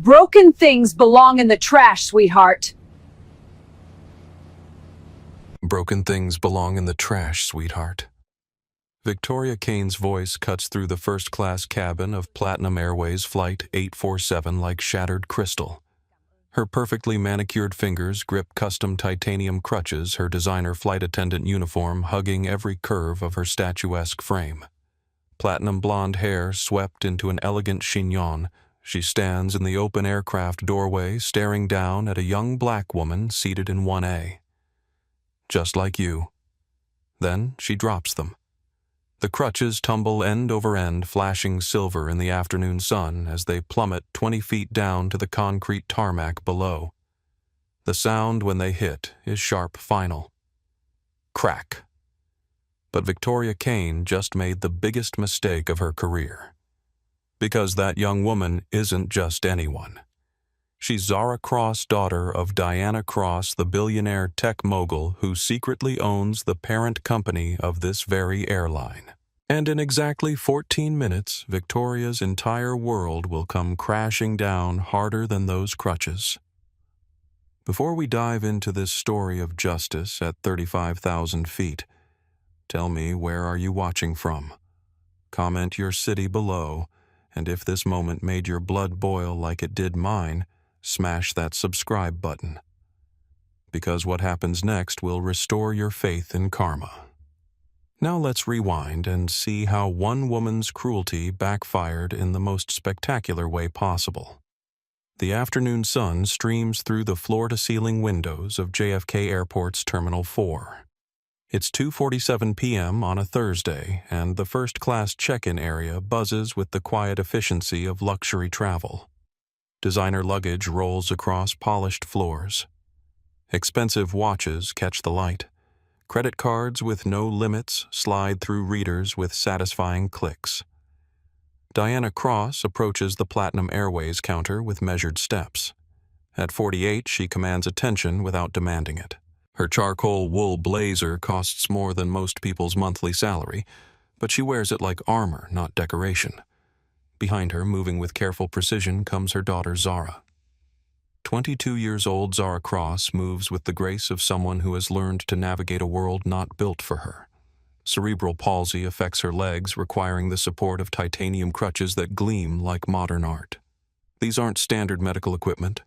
Broken things belong in the trash, sweetheart. Broken things belong in the trash, sweetheart. Victoria Kane's voice cuts through the first-class cabin of Platinum Airways Flight 847 like shattered crystal. Her perfectly manicured fingers grip custom titanium crutches, her designer flight attendant uniform hugging every curve of her statuesque frame. Platinum blonde hair swept into an elegant chignon, she stands in the open aircraft doorway staring down at a young black woman seated in 1A. Just like you. Then she drops them. The crutches tumble end over end, flashing silver in the afternoon sun as they plummet 20 feet down to the concrete tarmac below. The sound when they hit is sharp final. Crack. But Victoria Kane just made the biggest mistake of her career. Because that young woman isn't just anyone. She's Zara Cross, daughter of Diana Cross, the billionaire tech mogul who secretly owns the parent company of this very airline. And in exactly 14 minutes, Victoria's entire world will come crashing down harder than those crutches. Before we dive into this story of justice at 35,000 feet, tell me, where are you watching from? Comment your city below, and if this moment made your blood boil like it did mine, smash that subscribe button. Because what happens next will restore your faith in karma. Now let's rewind and see how one woman's cruelty backfired in the most spectacular way possible. The afternoon sun streams through the floor-to-ceiling windows of JFK Airport's Terminal 4. It's 2:47 p.m. on a Thursday, and the first-class check-in area buzzes with the quiet efficiency of luxury travel. Designer luggage rolls across polished floors. Expensive watches catch the light. Credit cards with no limits slide through readers with satisfying clicks. Diana Cross approaches the Platinum Airways counter with measured steps. At 48, she commands attention without demanding it. Her charcoal wool blazer costs more than most people's monthly salary, but she wears it like armor, not decoration. Behind her, moving with careful precision, comes her daughter Zara. 22 years old Zara Cross moves with the grace of someone who has learned to navigate a world not built for her. Cerebral palsy affects her legs, requiring the support of titanium crutches that gleam like modern art. These aren't standard medical equipment.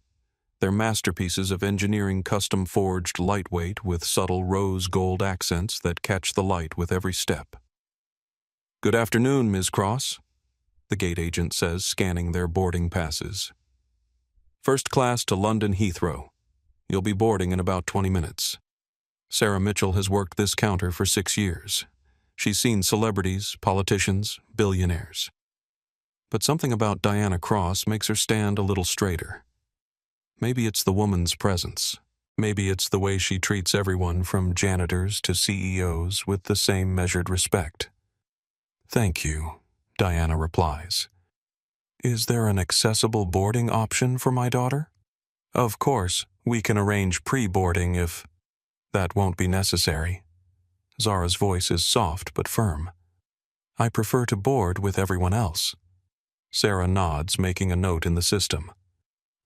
They're masterpieces of engineering, custom-forged lightweight with subtle rose gold accents that catch the light with every step. "Good afternoon, Ms. Cross," the gate agent says, scanning their boarding passes. "First class to London Heathrow. You'll be boarding in about 20 minutes. Sarah Mitchell has worked this counter for 6 years. She's seen celebrities, politicians, billionaires. But something about Diana Cross makes her stand a little straighter. Maybe it's the woman's presence. Maybe it's the way she treats everyone from janitors to CEOs with the same measured respect. "Thank you," Diana replies. "Is there an accessible boarding option for my daughter?" "Of course, we can arrange pre-boarding if..." "That won't be necessary." Zara's voice is soft but firm. "I prefer to board with everyone else." Sarah nods, making a note in the system.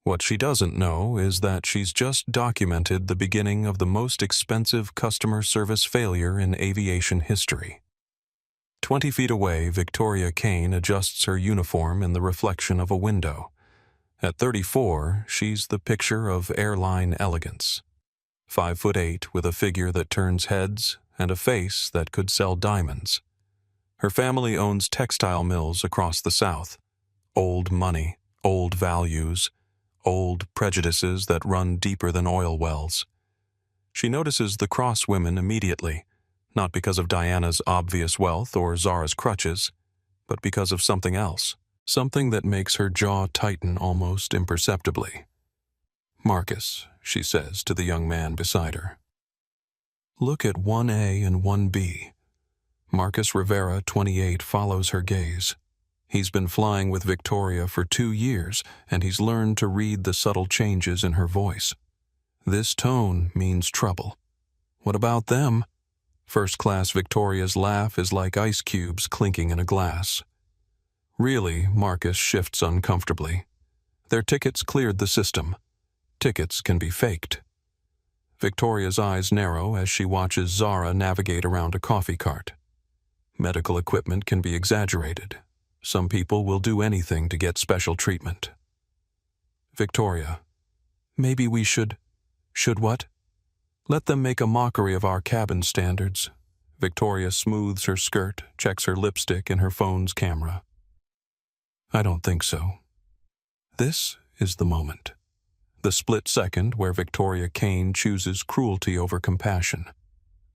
What she doesn't know is that she's just documented the beginning of the most expensive customer service failure in aviation history. 20 feet away, Victoria Kane adjusts her uniform in the reflection of a window. At 34, she's the picture of airline elegance. 5'8", with a figure that turns heads and a face that could sell diamonds. Her family owns textile mills across the South. Old money, old values, old prejudices that run deeper than oil wells. She notices the Cross women immediately, not because of Diana's obvious wealth or Zara's crutches, but because of something else, something that makes her jaw tighten almost imperceptibly. "Marcus," she says to the young man beside her. "Look at 1A and 1B. Marcus Rivera, 28, follows her gaze. He's been flying with Victoria for 2 years, and he's learned to read the subtle changes in her voice. This tone means trouble. What about them?" First-class Victoria's laugh is like ice cubes clinking in a glass. Really, Marcus shifts uncomfortably. Their tickets cleared the system. Tickets can be faked. Victoria's eyes narrow as she watches Zara navigate around a coffee cart. Medical equipment can be exaggerated. Some people will do anything to get special treatment. Victoria, maybe we should what? Let them make a mockery of our cabin standards. Victoria smooths her skirt, checks her lipstick and her phone's camera. I don't think so. This is the moment. The split second where Victoria Kane chooses cruelty over compassion,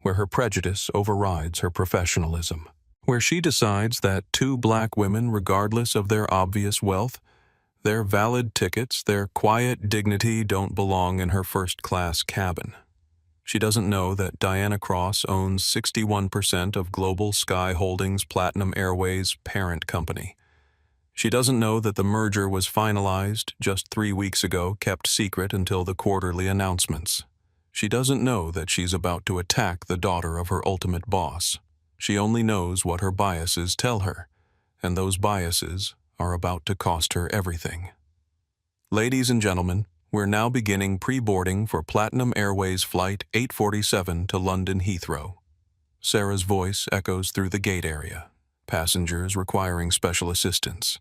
where her prejudice overrides her professionalism, where she decides that two black women, regardless of their obvious wealth, their valid tickets, their quiet dignity don't belong in her first-class cabin. She doesn't know that Diana Cross owns 61% of Global Sky Holdings Platinum Airways' parent company. She doesn't know that the merger was finalized just 3 weeks ago, kept secret until the quarterly announcements. She doesn't know that she's about to attack the daughter of her ultimate boss. She only knows what her biases tell her, and those biases are about to cost her everything. Ladies and gentlemen, we're now beginning pre-boarding for Platinum Airways Flight 847 to London Heathrow. Sarah's voice echoes through the gate area. Passengers requiring special assistance.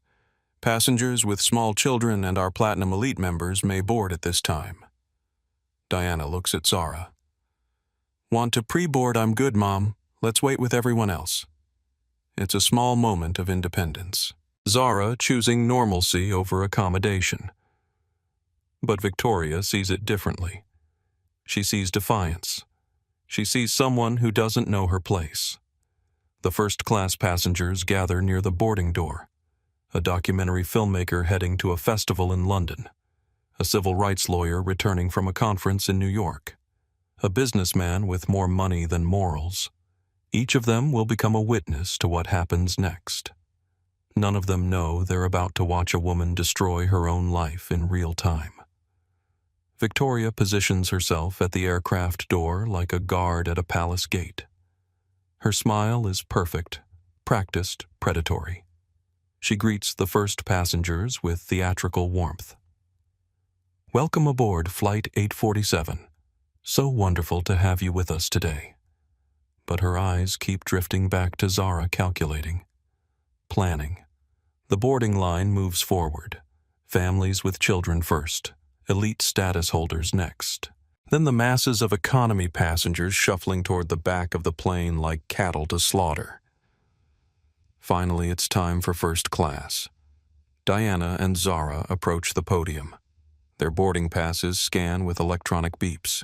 Passengers with small children and our Platinum Elite members may board at this time. Diana looks at Zara. Want to pre-board? I'm good, Mom. Let's wait with everyone else. It's a small moment of independence. Zara choosing normalcy over accommodation. But Victoria sees it differently. She sees defiance. She sees someone who doesn't know her place. The first-class passengers gather near the boarding door. A documentary filmmaker heading to a festival in London. A civil rights lawyer returning from a conference in New York. A businessman with more money than morals. Each of them will become a witness to what happens next. None of them know they're about to watch a woman destroy her own life in real time. Victoria positions herself at the aircraft door like a guard at a palace gate. Her smile is perfect, practiced, predatory. She greets the first passengers with theatrical warmth. Welcome aboard Flight 847. So wonderful to have you with us today. But her eyes keep drifting back to Zara, calculating. Planning. The boarding line moves forward. Families with children first. Elite status holders next. Then the masses of economy passengers shuffling toward the back of the plane like cattle to slaughter. Finally, it's time for first class. Diana and Zara approach the podium. Their boarding passes scan with electronic beeps.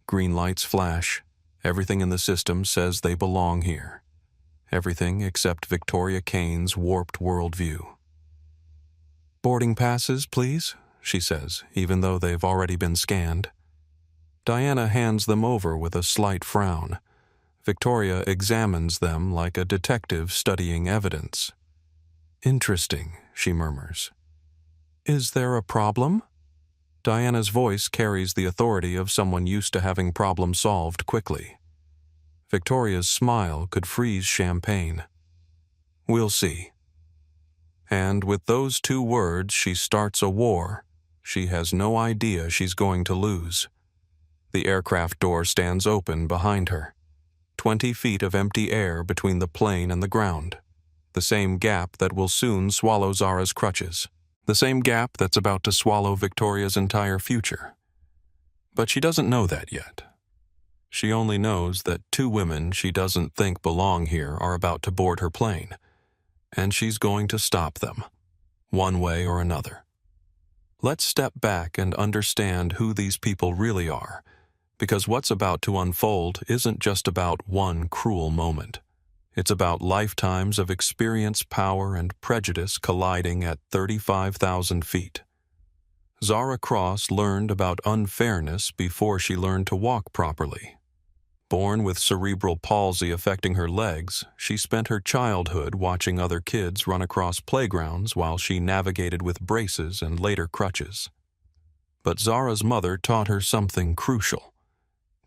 Green lights flash. Everything in the system says they belong here. Everything except Victoria Kane's warped worldview. Boarding passes, please, she says, even though they've already been scanned. Diana hands them over with a slight frown. Victoria examines them like a detective studying evidence. Interesting, she murmurs. Is there a problem? Diana's voice carries the authority of someone used to having problems solved quickly. Victoria's smile could freeze champagne. We'll see. And with those two words, she starts a war. She has no idea she's going to lose. The aircraft door stands open behind her. 20 feet of empty air between the plane and the ground. The same gap that will soon swallow Zara's crutches. The same gap that's about to swallow Victoria's entire future. But she doesn't know that yet. She only knows that two women she doesn't think belong here are about to board her plane, and she's going to stop them, one way or another. Let's step back and understand who these people really are, because what's about to unfold isn't just about one cruel moment. It's about lifetimes of experience, power, and prejudice colliding at 35,000 feet. Zara Cross learned about unfairness before she learned to walk properly. Born with cerebral palsy affecting her legs, she spent her childhood watching other kids run across playgrounds while she navigated with braces and later crutches. But Zara's mother taught her something crucial.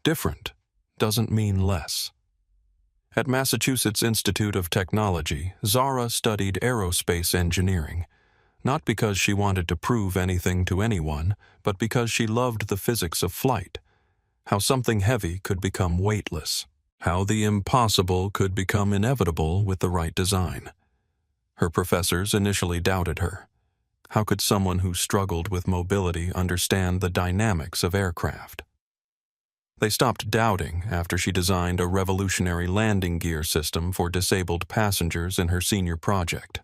Different doesn't mean less. At Massachusetts Institute of Technology, Zara studied aerospace engineering. Not because she wanted to prove anything to anyone, but because she loved the physics of flight. How something heavy could become weightless. How the impossible could become inevitable with the right design. Her professors initially doubted her. How could someone who struggled with mobility understand the dynamics of aircraft? They stopped doubting after she designed a revolutionary landing gear system for disabled passengers in her senior project.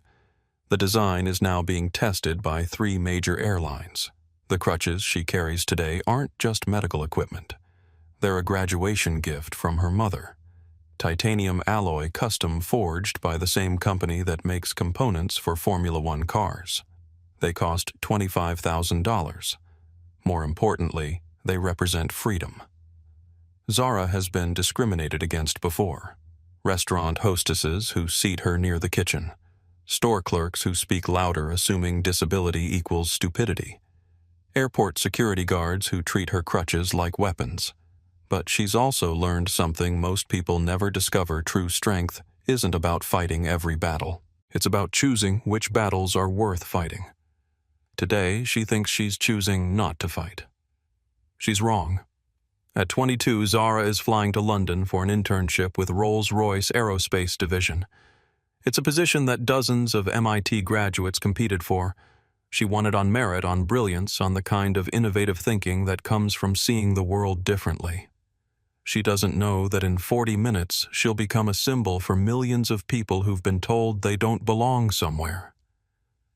The design is now being tested by 3 major airlines. The crutches she carries today aren't just medical equipment. They're a graduation gift from her mother. Titanium alloy custom forged by the same company that makes components for Formula One cars. They cost $25,000. More importantly, they represent freedom. Zara has been discriminated against before. Restaurant hostesses who seat her near the kitchen. Store clerks who speak louder assuming disability equals stupidity. Airport security guards who treat her crutches like weapons. But she's also learned something most people never discover: true strength isn't about fighting every battle. It's about choosing which battles are worth fighting. Today, she thinks she's choosing not to fight. She's wrong. At 22, Zara is flying to London for an internship with Rolls-Royce Aerospace Division. It's a position that dozens of MIT graduates competed for. She won it on merit, on brilliance, on the kind of innovative thinking that comes from seeing the world differently. She doesn't know that in 40 minutes she'll become a symbol for millions of people who've been told they don't belong somewhere.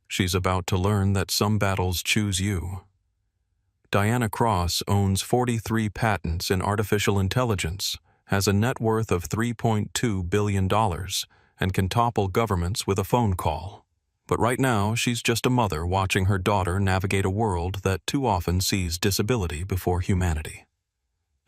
She's about to learn that some battles choose you. Diana Cross owns 43 patents in artificial intelligence, has a net worth of $3.2 billion, and can topple governments with a phone call. But right now, she's just a mother watching her daughter navigate a world that too often sees disability before humanity.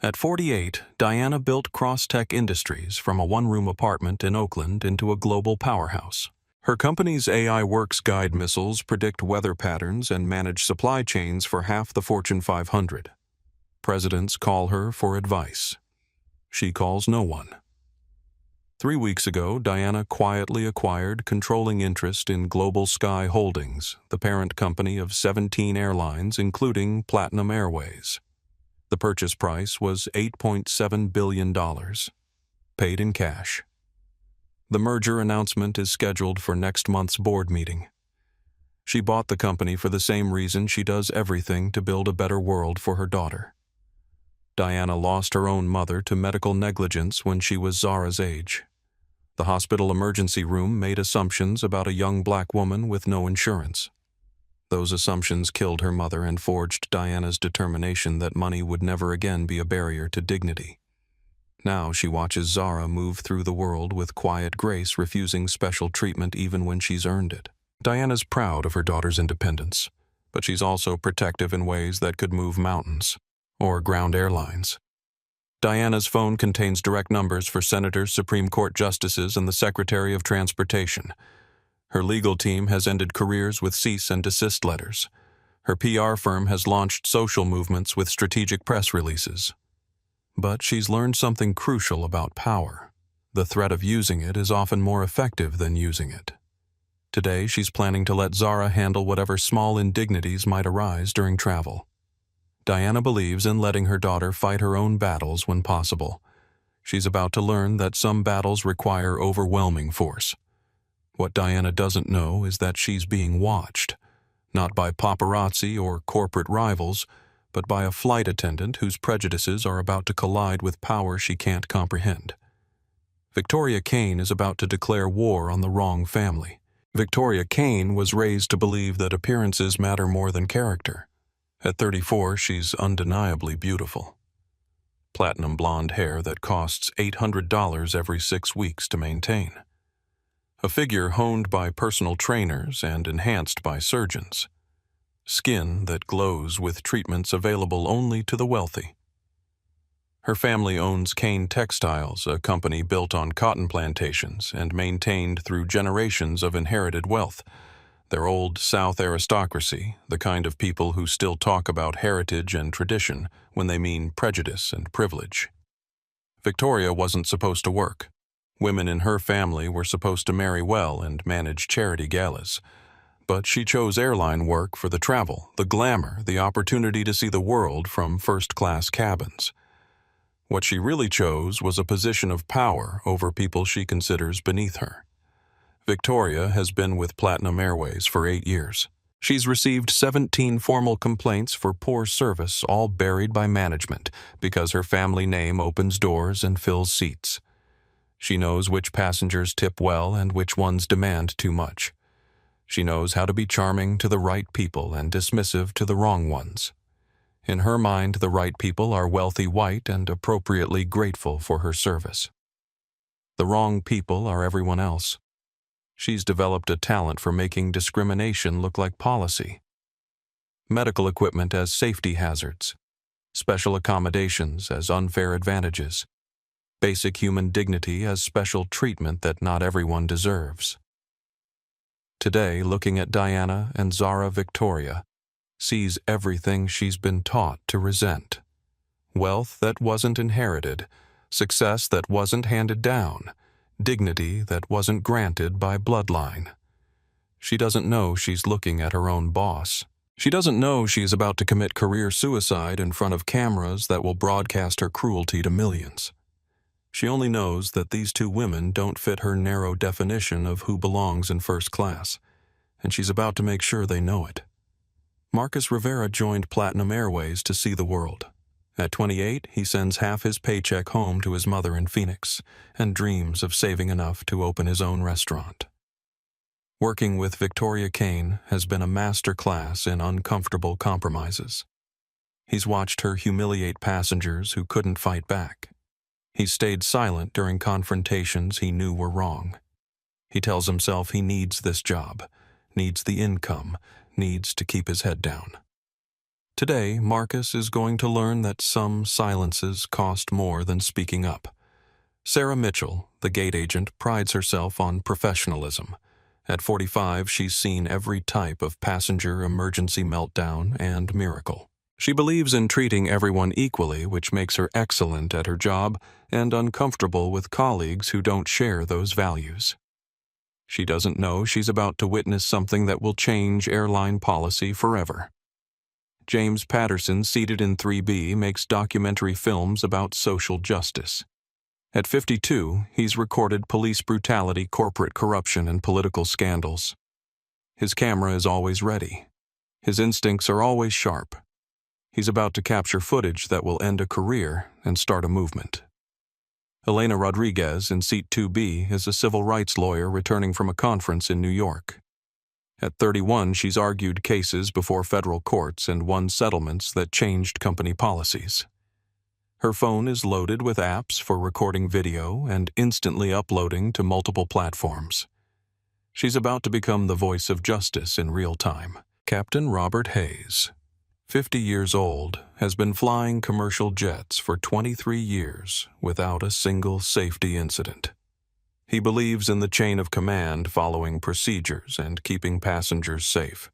At 48, Diana built Crosstech Industries from a one-room apartment in Oakland into a global powerhouse. Her company's AI Works guide missiles predict weather patterns and manage supply chains for half the Fortune 500. Presidents call her for advice. She calls no one. 3 weeks ago, Diana quietly acquired controlling interest in Global Sky Holdings, the parent company of 17 airlines, including Platinum Airways. The purchase price was $8.7 billion, paid in cash. The merger announcement is scheduled for next month's board meeting. She bought the company for the same reason she does everything to build a better world for her daughter. Diana lost her own mother to medical negligence when she was Zara's age. The hospital emergency room made assumptions about a young black woman with no insurance. Those assumptions killed her mother and forged Diana's determination that money would never again be a barrier to dignity. Now she watches Zara move through the world with quiet grace, refusing special treatment even when she's earned it. Diana's proud of her daughter's independence, but she's also protective in ways that could move mountains or ground airlines. Diana's phone contains direct numbers for senators, Supreme Court justices, and the Secretary of Transportation. Her legal team has ended careers with cease and desist letters. Her PR firm has launched social movements with strategic press releases. But she's learned something crucial about power. The threat of using it is often more effective than using it. Today, she's planning to let Zara handle whatever small indignities might arise during travel. Diana believes in letting her daughter fight her own battles when possible. She's about to learn that some battles require overwhelming force. What Diana doesn't know is that she's being watched, not by paparazzi or corporate rivals, but by a flight attendant whose prejudices are about to collide with power she can't comprehend. Victoria Kane is about to declare war on the wrong family. Victoria Kane was raised to believe that appearances matter more than character. At 34, she's undeniably beautiful. Platinum blonde hair that costs $800 every 6 weeks to maintain. A figure honed by personal trainers and enhanced by surgeons. Skin that glows with treatments available only to the wealthy. Her family owns Kane Textiles, a company built on cotton plantations and maintained through generations of inherited wealth. Their old South aristocracy, the kind of people who still talk about heritage and tradition when they mean prejudice and privilege. Victoria wasn't supposed to work. Women in her family were supposed to marry well and manage charity galas. But she chose airline work for the travel, the glamour, the opportunity to see the world from first-class cabins. What she really chose was a position of power over people she considers beneath her. Victoria has been with Platinum Airways for 8 years. She's received 17 formal complaints for poor service, all buried by management, because her family name opens doors and fills seats. She knows which passengers tip well and which ones demand too much. She knows how to be charming to the right people and dismissive to the wrong ones. In her mind, the right people are wealthy white and appropriately grateful for her service. The wrong people are everyone else. She's developed a talent for making discrimination look like policy. Medical equipment as safety hazards. Special accommodations as unfair advantages. Basic human dignity as special treatment that not everyone deserves. Today, looking at Diana and Zara, Victoria sees everything she's been taught to resent. Wealth that wasn't inherited, success that wasn't handed down, dignity that wasn't granted by bloodline. She doesn't know she's looking at her own boss. She doesn't know she's about to commit career suicide in front of cameras that will broadcast her cruelty to millions. She only knows that these two women don't fit her narrow definition of who belongs in first class, and she's about to make sure they know it. Marcus Rivera joined Platinum Airways to see the world. At 28, he sends half his paycheck home to his mother in Phoenix and dreams of saving enough to open his own restaurant. Working with Victoria Kane has been a master class in uncomfortable compromises. He's watched her humiliate passengers who couldn't fight back. He stayed silent during confrontations he knew were wrong. He tells himself he needs this job, needs the income, needs to keep his head down. Today, Marcus is going to learn that some silences cost more than speaking up. Sarah Mitchell, the gate agent, prides herself on professionalism. At 45, she's seen every type of passenger emergency meltdown and miracle. She believes in treating everyone equally, which makes her excellent at her job and uncomfortable with colleagues who don't share those values. She doesn't know she's about to witness something that will change airline policy forever. James Patterson, seated in 3B, makes documentary films about social justice. At 52, he's recorded police brutality, corporate corruption, and political scandals. His camera is always ready. His instincts are always sharp. He's about to capture footage that will end a career and start a movement. Elena Rodriguez, in seat 2B, is a civil rights lawyer returning from a conference in New York. At 31, she's argued cases before federal courts and won settlements that changed company policies. Her phone is loaded with apps for recording video and instantly uploading to multiple platforms. She's about to become the voice of justice in real time. Captain Robert Hayes, 50 years old, has been flying commercial jets for 23 years without a single safety incident. He believes in the chain of command, following procedures and keeping passengers safe.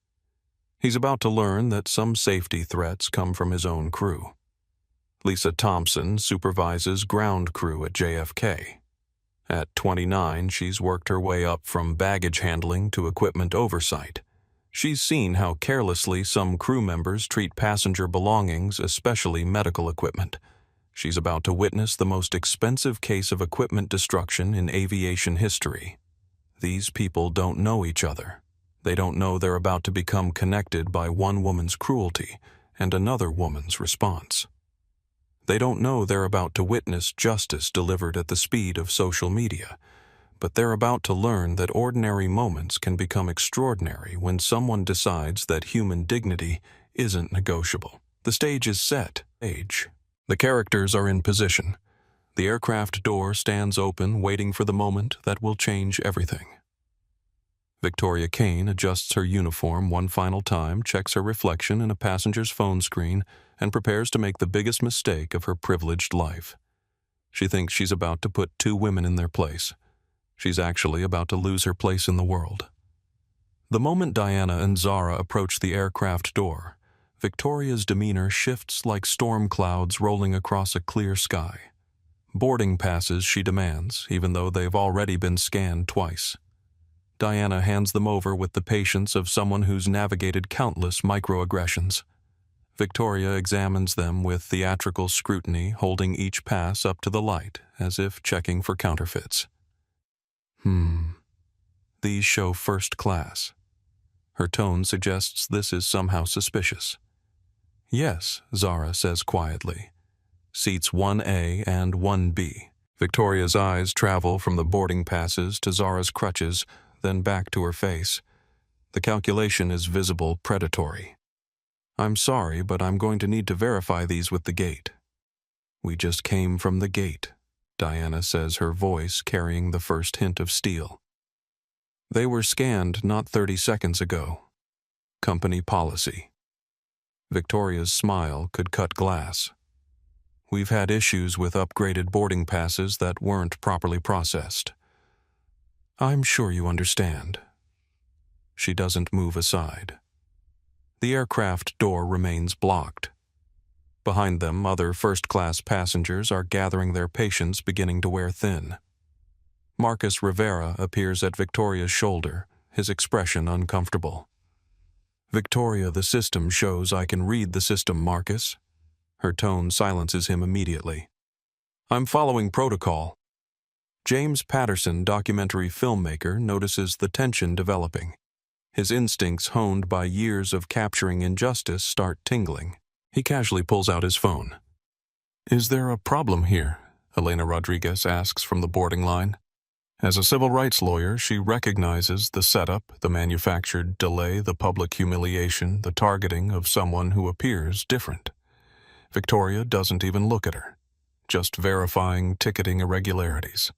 He's about to learn that some safety threats come from his own crew. Lisa Thompson supervises ground crew at JFK. At 29, she's worked her way up from baggage handling to equipment oversight. She's seen how carelessly some crew members treat passenger belongings, especially medical equipment. She's about to witness the most expensive case of equipment destruction in aviation history. These people don't know each other. They don't know they're about to become connected by one woman's cruelty and another woman's response. They don't know they're about to witness justice delivered at the speed of social media, but they're about to learn that ordinary moments can become extraordinary when someone decides that human dignity isn't negotiable. The stage is set. The characters are in position. The aircraft door stands open, waiting for the moment that will change everything. Victoria Kane adjusts her uniform one final time, checks her reflection in a passenger's phone screen, and prepares to make the biggest mistake of her privileged life. She thinks she's about to put two women in their place. She's actually about to lose her place in the world. The moment Diana and Zara approach the aircraft door, Victoria's demeanor shifts like storm clouds rolling across a clear sky. Boarding passes she demands, even though they've already been scanned twice. Diana hands them over with the patience of someone who's navigated countless microaggressions. Victoria examines them with theatrical scrutiny, holding each pass up to the light, as if checking for counterfeits. These show first class. Her tone suggests this is somehow suspicious. Yes, Zara says quietly. Seats 1A and 1B. Victoria's eyes travel from the boarding passes to Zara's crutches, then back to her face. The calculation is visible predatory. I'm sorry, but I'm going to need to verify these with the gate. We just came from the gate, Diana says, her voice carrying the first hint of steel. They were scanned not 30 seconds ago. Company policy. Victoria's smile could cut glass. We've had issues with upgraded boarding passes that weren't properly processed. I'm sure you understand. She doesn't move aside. The aircraft door remains blocked. Behind them, other first-class passengers are gathering their patience, beginning to wear thin. Marcus Rivera appears at Victoria's shoulder, his expression uncomfortable. Victoria, the system shows I can read the system, Marcus. Her tone silences him immediately. I'm following protocol. James Patterson, documentary filmmaker, notices the tension developing. His instincts, honed by years of capturing injustice, start tingling. He casually pulls out his phone. Is there a problem here? Elena Rodriguez asks from the boarding line. As a civil rights lawyer, she recognizes the setup, the manufactured delay, the public humiliation, the targeting of someone who appears different. Victoria doesn't even look at her, just verifying ticketing irregularities.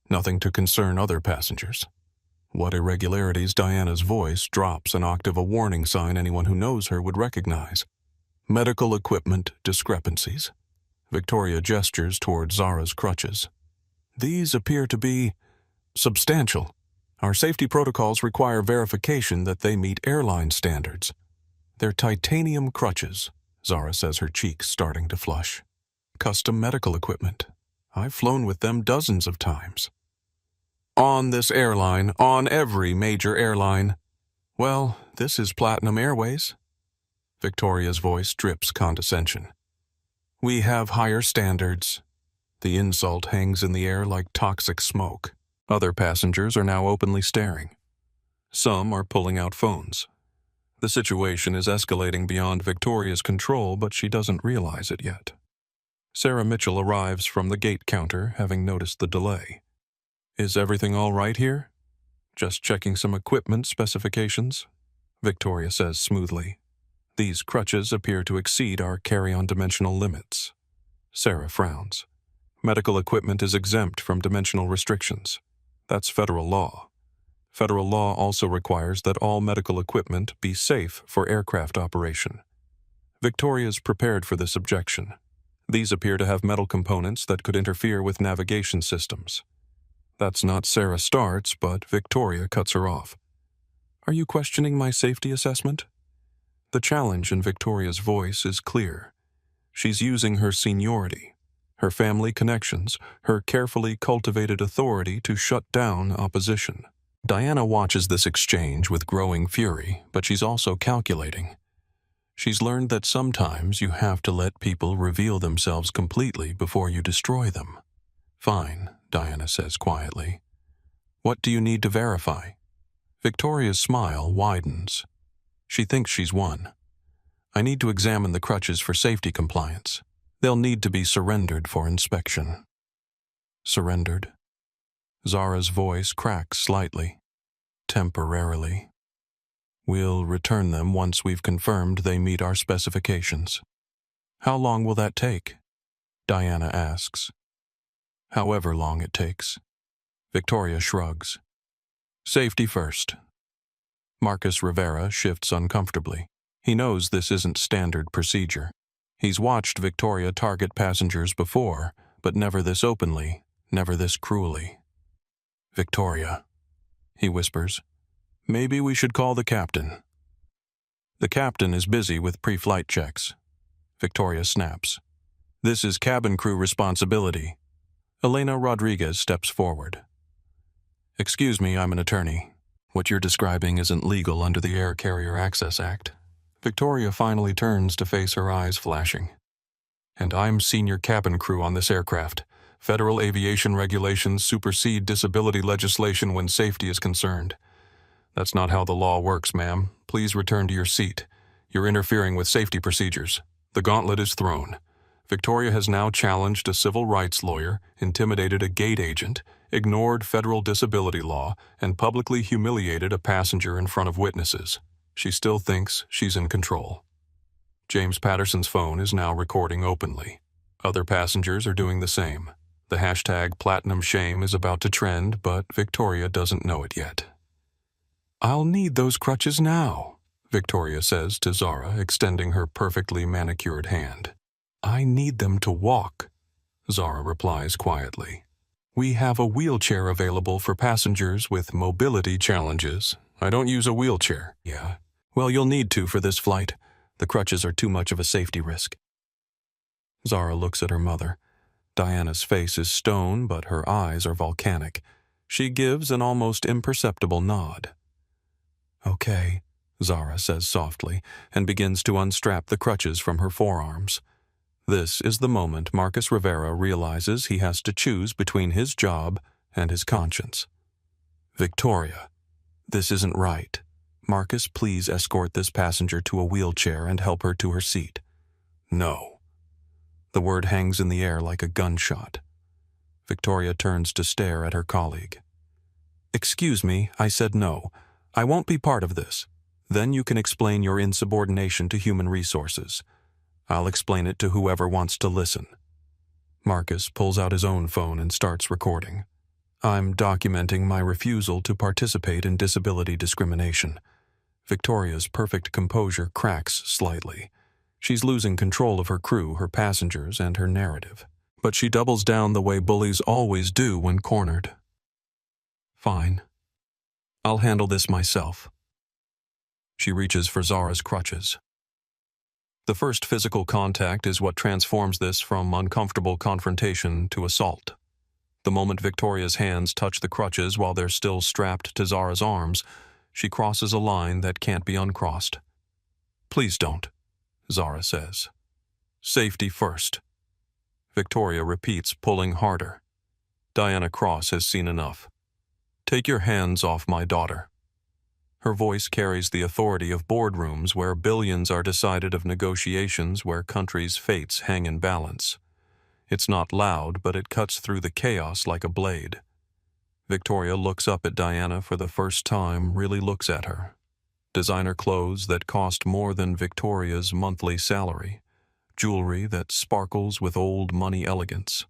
Nothing to concern other passengers. What irregularities? Diana's voice drops an octave, a warning sign anyone who knows her would recognize. Medical equipment discrepancies. Victoria gestures toward Zara's crutches. These appear to be substantial. Our safety protocols require verification that they meet airline standards. They're titanium crutches, Zara says, her cheeks starting to flush. Custom medical equipment. I've flown with them dozens of times. On this airline, on every major airline. Well, this is Platinum Airways. Victoria's voice drips condescension. We have higher standards. The insult hangs in the air like toxic smoke. Other passengers are now openly staring. Some are pulling out phones. The situation is escalating beyond Victoria's control, but she doesn't realize it yet. Sarah Mitchell arrives from the gate counter, having noticed the delay. Is everything all right here? Just checking some equipment specifications, Victoria says smoothly. These crutches appear to exceed our carry-on dimensional limits. Sarah frowns. Medical equipment is exempt from dimensional restrictions. That's federal law. Federal law also requires that all medical equipment be safe for aircraft operation. Victoria's prepared for this objection. These appear to have metal components that could interfere with navigation systems. That's not Sarah starts, but Victoria cuts her off. Are you questioning my safety assessment? The challenge in Victoria's voice is clear. She's using her seniority, her family connections, her carefully cultivated authority to shut down opposition. Diana watches this exchange with growing fury, but she's also calculating. She's learned that sometimes you have to let people reveal themselves completely before you destroy them. Fine, Diana says quietly. What do you need to verify? Victoria's smile widens. She thinks she's won. I need to examine the crutches for safety compliance. They'll need to be surrendered for inspection. Surrendered? Zara's voice cracks slightly. Temporarily. We'll return them once we've confirmed they meet our specifications. How long will that take? Diana asks. However long it takes. Victoria shrugs. Safety first. Marcus Rivera shifts uncomfortably. He knows this isn't standard procedure. He's watched Victoria target passengers before, but never this openly, never this cruelly. Victoria, he whispers. Maybe we should call the captain. The captain is busy with pre-flight checks. Victoria snaps. This is cabin crew responsibility. Elena Rodriguez steps forward. Excuse me, I'm an attorney. What you're describing isn't legal under the Air Carrier Access Act. Victoria finally turns to face her eyes flashing. And I'm senior cabin crew on this aircraft. Federal aviation regulations supersede disability legislation when safety is concerned. That's not how the law works, ma'am. Please return to your seat. You're interfering with safety procedures. The gauntlet is thrown. Victoria has now challenged a civil rights lawyer, intimidated a gate agent, ignored federal disability law, and publicly humiliated a passenger in front of witnesses. She still thinks she's in control. James Patterson's phone is now recording openly. Other passengers are doing the same. The hashtag Platinum Shame is about to trend, but Victoria doesn't know it yet. "I'll need those crutches now," Victoria says to Zara, extending her perfectly manicured hand. "I need them to walk," Zara replies quietly. "We have a wheelchair available for passengers with mobility challenges." "I don't use a wheelchair." "Yeah. Well, you'll need to for this flight. The crutches are too much of a safety risk." Zara looks at her mother. Diana's face is stone, but her eyes are volcanic. She gives an almost imperceptible nod. "Okay," Zara says softly, and begins to unstrap the crutches from her forearms. This is the moment Marcus Rivera realizes he has to choose between his job and his conscience. "Victoria, this isn't right. Marcus, please escort this passenger to a wheelchair and help her to her seat." "No." The word hangs in the air like a gunshot. Victoria turns to stare at her colleague. "Excuse me, I said no. I won't be part of this. Then you can explain your insubordination to human resources. I'll explain it to whoever wants to listen." Marcus pulls out his own phone and starts recording. "I'm documenting my refusal to participate in disability discrimination." Victoria's perfect composure cracks slightly. She's losing control of her crew, her passengers, and her narrative. But she doubles down the way bullies always do when cornered. "Fine. I'll handle this myself." She reaches for Zara's crutches. The first physical contact is what transforms this from uncomfortable confrontation to assault. The moment Victoria's hands touch the crutches while they're still strapped to Zara's arms, she crosses a line that can't be uncrossed. "Please don't," Zara says. "Safety first." Victoria repeats, pulling harder. Diana Cross has seen enough. "Take your hands off my daughter." Her voice carries the authority of boardrooms where billions are decided, of negotiations where countries' fates hang in balance. It's not loud, but it cuts through the chaos like a blade. Victoria looks up at Diana for the first time, really looks at her. Designer clothes that cost more than Victoria's monthly salary. Jewelry that sparkles with old money elegance.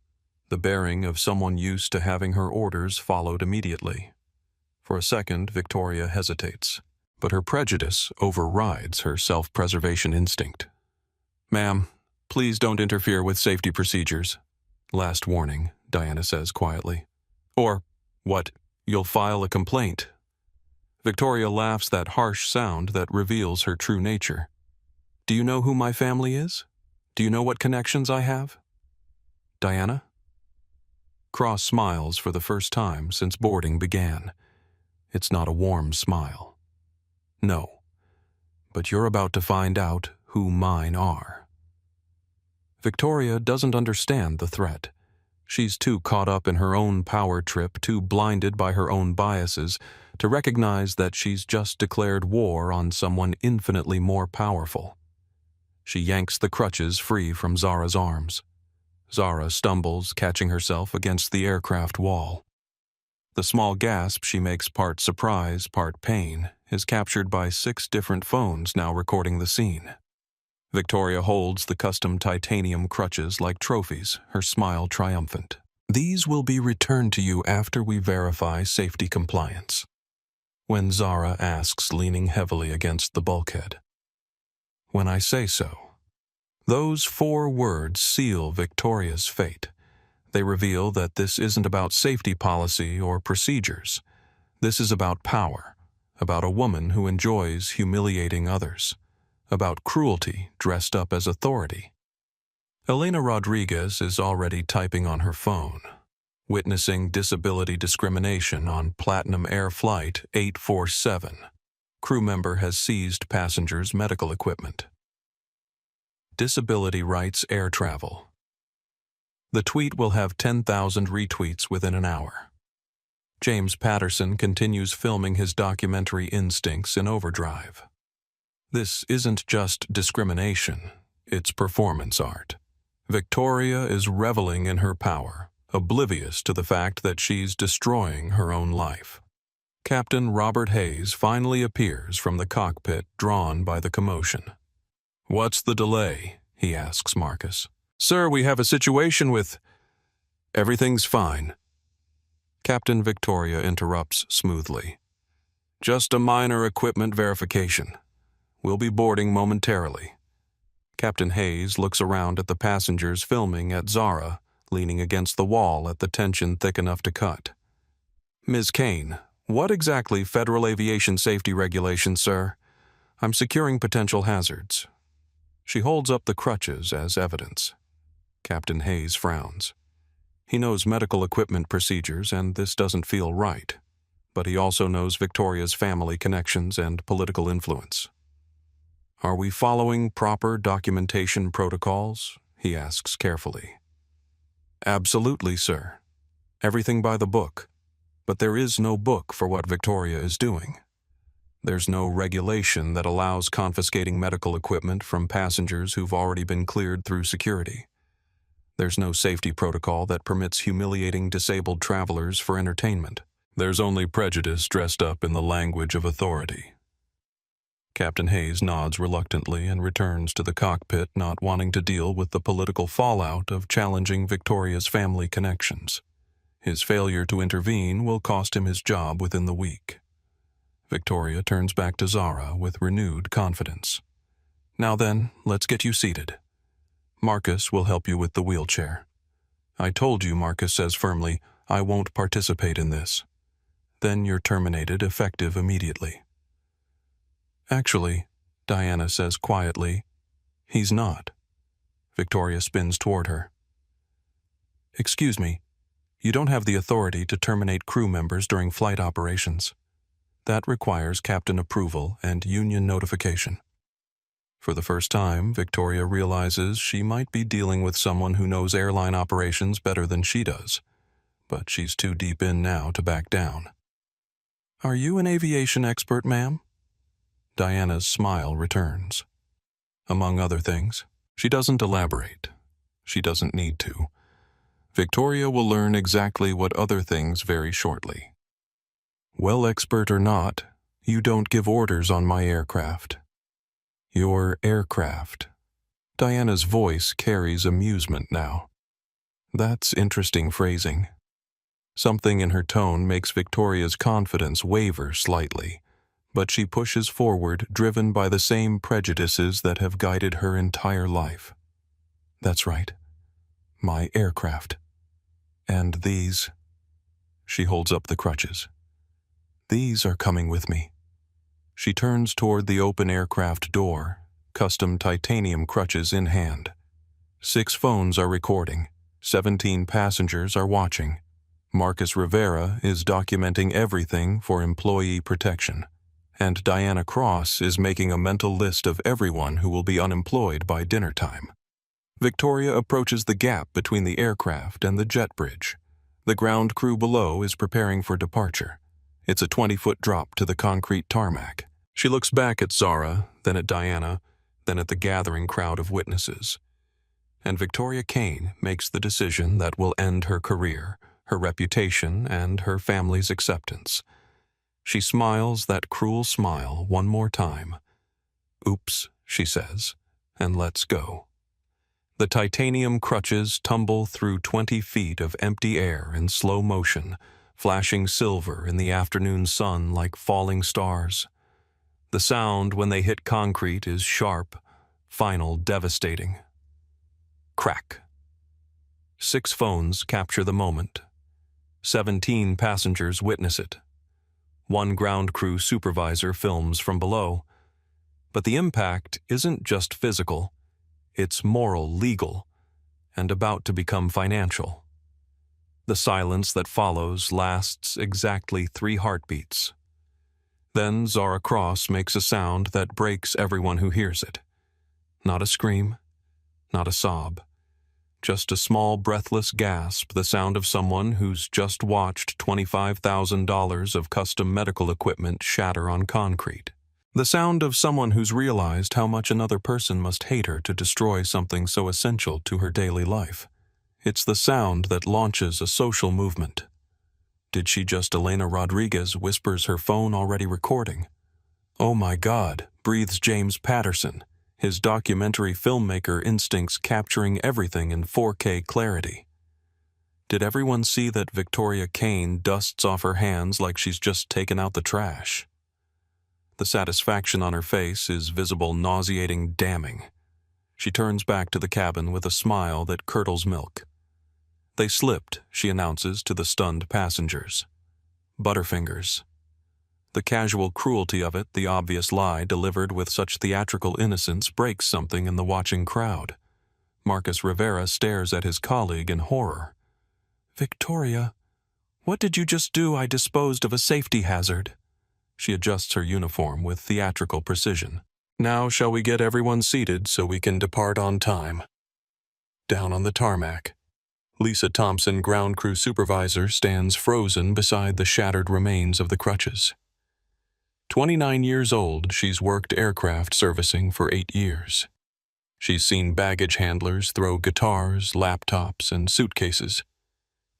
The bearing of someone used to having her orders followed immediately. For a second, Victoria hesitates, but her prejudice overrides her self-preservation instinct. "Ma'am, please don't interfere with safety procedures." "Last warning," Diana says quietly. "Or, what, you'll file a complaint?" Victoria laughs, that harsh sound that reveals her true nature. "Do you know who my family is? Do you know what connections I have?" "Diana?" Cross smiles for the first time since boarding began. It's not a warm smile. "No, but you're about to find out who mine are." Victoria doesn't understand the threat. She's too caught up in her own power trip, too blinded by her own biases, to recognize that she's just declared war on someone infinitely more powerful. She yanks the crutches free from Zara's arms. Zara stumbles, catching herself against the aircraft wall. The small gasp she makes, part surprise, part pain, is captured by 6 different phones now recording the scene. Victoria holds the custom titanium crutches like trophies, her smile triumphant. "These will be returned to you after we verify safety compliance." When Zara asks, leaning heavily against the bulkhead. "When I say so." Those 4 words seal Victoria's fate. They reveal that this isn't about safety policy or procedures. This is about power, about a woman who enjoys humiliating others, about cruelty dressed up as authority. Elena Rodriguez is already typing on her phone. witnessing disability discrimination on Platinum Air Flight 847. Crew member has seized passengers' medical equipment. Disability rights air travel. The tweet will have 10,000 retweets within an hour. James Patterson continues filming his documentary Instincts in overdrive. This isn't just discrimination, it's performance art. Victoria is reveling in her power, oblivious to the fact that she's destroying her own life. Captain Robert Hayes finally appears from the cockpit, drawn by the commotion. "What's the delay?" he asks Marcus. "Sir, we have a situation with—" "Everything's fine." Captain Victoria interrupts smoothly. "Just a minor equipment verification. We'll be boarding momentarily." Captain Hayes looks around at the passengers filming at Zara, leaning against the wall at the tension thick enough to cut. "Ms. Kane, what exactly federal aviation safety regulations, sir? I'm securing potential hazards." She holds up the crutches as evidence. Captain Hayes frowns. He knows medical equipment procedures, and this doesn't feel right. But he also knows Victoria's family connections and political influence. "Are we following proper documentation protocols?" he asks carefully. "Absolutely, sir. Everything by the book. But there is no book for what Victoria is doing. There's no regulation that allows confiscating medical equipment from passengers who've already been cleared through security. There's no safety protocol that permits humiliating disabled travelers for entertainment. There's only prejudice dressed up in the language of authority." Captain Hayes nods reluctantly and returns to the cockpit, not wanting to deal with the political fallout of challenging Victoria's family connections. His failure to intervene will cost him his job within the week. Victoria turns back to Zara with renewed confidence. "Now then, let's get you seated. Marcus will help you with the wheelchair." "I told you," Marcus says firmly, "I won't participate in this." "Then you're terminated, effective immediately." "Actually," Diana says quietly, "he's not." Victoria spins toward her. "Excuse me, you don't have the authority to terminate crew members during flight operations. That requires captain approval and union notification." For the first time, Victoria realizes she might be dealing with someone who knows airline operations better than she does, but she's too deep in now to back down. "Are you an aviation expert, ma'am?" Diana's smile returns. Among other things, she doesn't elaborate. She doesn't need to. Victoria will learn exactly what other things very shortly. "Well, expert or not, you don't give orders on my aircraft." "Your aircraft." Diana's voice carries amusement now. That's interesting phrasing. Something in her tone makes Victoria's confidence waver slightly, but she pushes forward, driven by the same prejudices that have guided her entire life. "That's right. My aircraft. And these." She holds up the crutches. "These are coming with me." She turns toward the open aircraft door, custom titanium crutches in hand. 6 phones are recording. 17 passengers are watching. Marcus Rivera is documenting everything for employee protection. And Diana Cross is making a mental list of everyone who will be unemployed by dinner time. Victoria approaches the gap between the aircraft and the jet bridge. The ground crew below is preparing for departure. It's a 20-foot drop to the concrete tarmac. She looks back at Zara, then at Diana, then at the gathering crowd of witnesses. And Victoria Kane makes the decision that will end her career, her reputation, and her family's acceptance. She smiles that cruel smile one more time. "Oops," she says, and lets go. The titanium crutches tumble through 20 feet of empty air in slow motion, flashing silver in the afternoon sun like falling stars. The sound when they hit concrete is sharp, final, devastating. Crack. 6 phones capture the moment. 17 passengers witness it. 1 ground crew supervisor films from below. But the impact isn't just physical, it's moral, legal, and about to become financial. The silence that follows lasts exactly 3 heartbeats. Then Zara Cross makes a sound that breaks everyone who hears it. Not a scream, not a sob. Just a small, breathless gasp, the sound of someone who's just watched $25,000 of custom medical equipment shatter on concrete. The sound of someone who's realized how much another person must hate her to destroy something so essential to her daily life. It's the sound that launches a social movement. Did she just Elena Rodriguez whispers her phone already recording? Oh my God, breathes James Patterson, his documentary filmmaker instincts capturing everything in 4K clarity. Did everyone see that Victoria Kane dusts off her hands like she's just taken out the trash? The satisfaction on her face is visible, nauseating, damning. She turns back to the cabin with a smile that curdles milk. They slipped, she announces to the stunned passengers. Butterfingers. The casual cruelty of it, the obvious lie delivered with such theatrical innocence, breaks something in the watching crowd. Marcus Rivera stares at his colleague in horror. Victoria, what did you just do? I disposed of a safety hazard. She adjusts her uniform with theatrical precision. Now shall we get everyone seated so we can depart on time? Down on the tarmac, Lisa Thompson, ground crew supervisor, stands frozen beside the shattered remains of the Crutches. 29 years old, she's worked aircraft servicing for 8 years. She's seen baggage handlers throw guitars, laptops, and suitcases.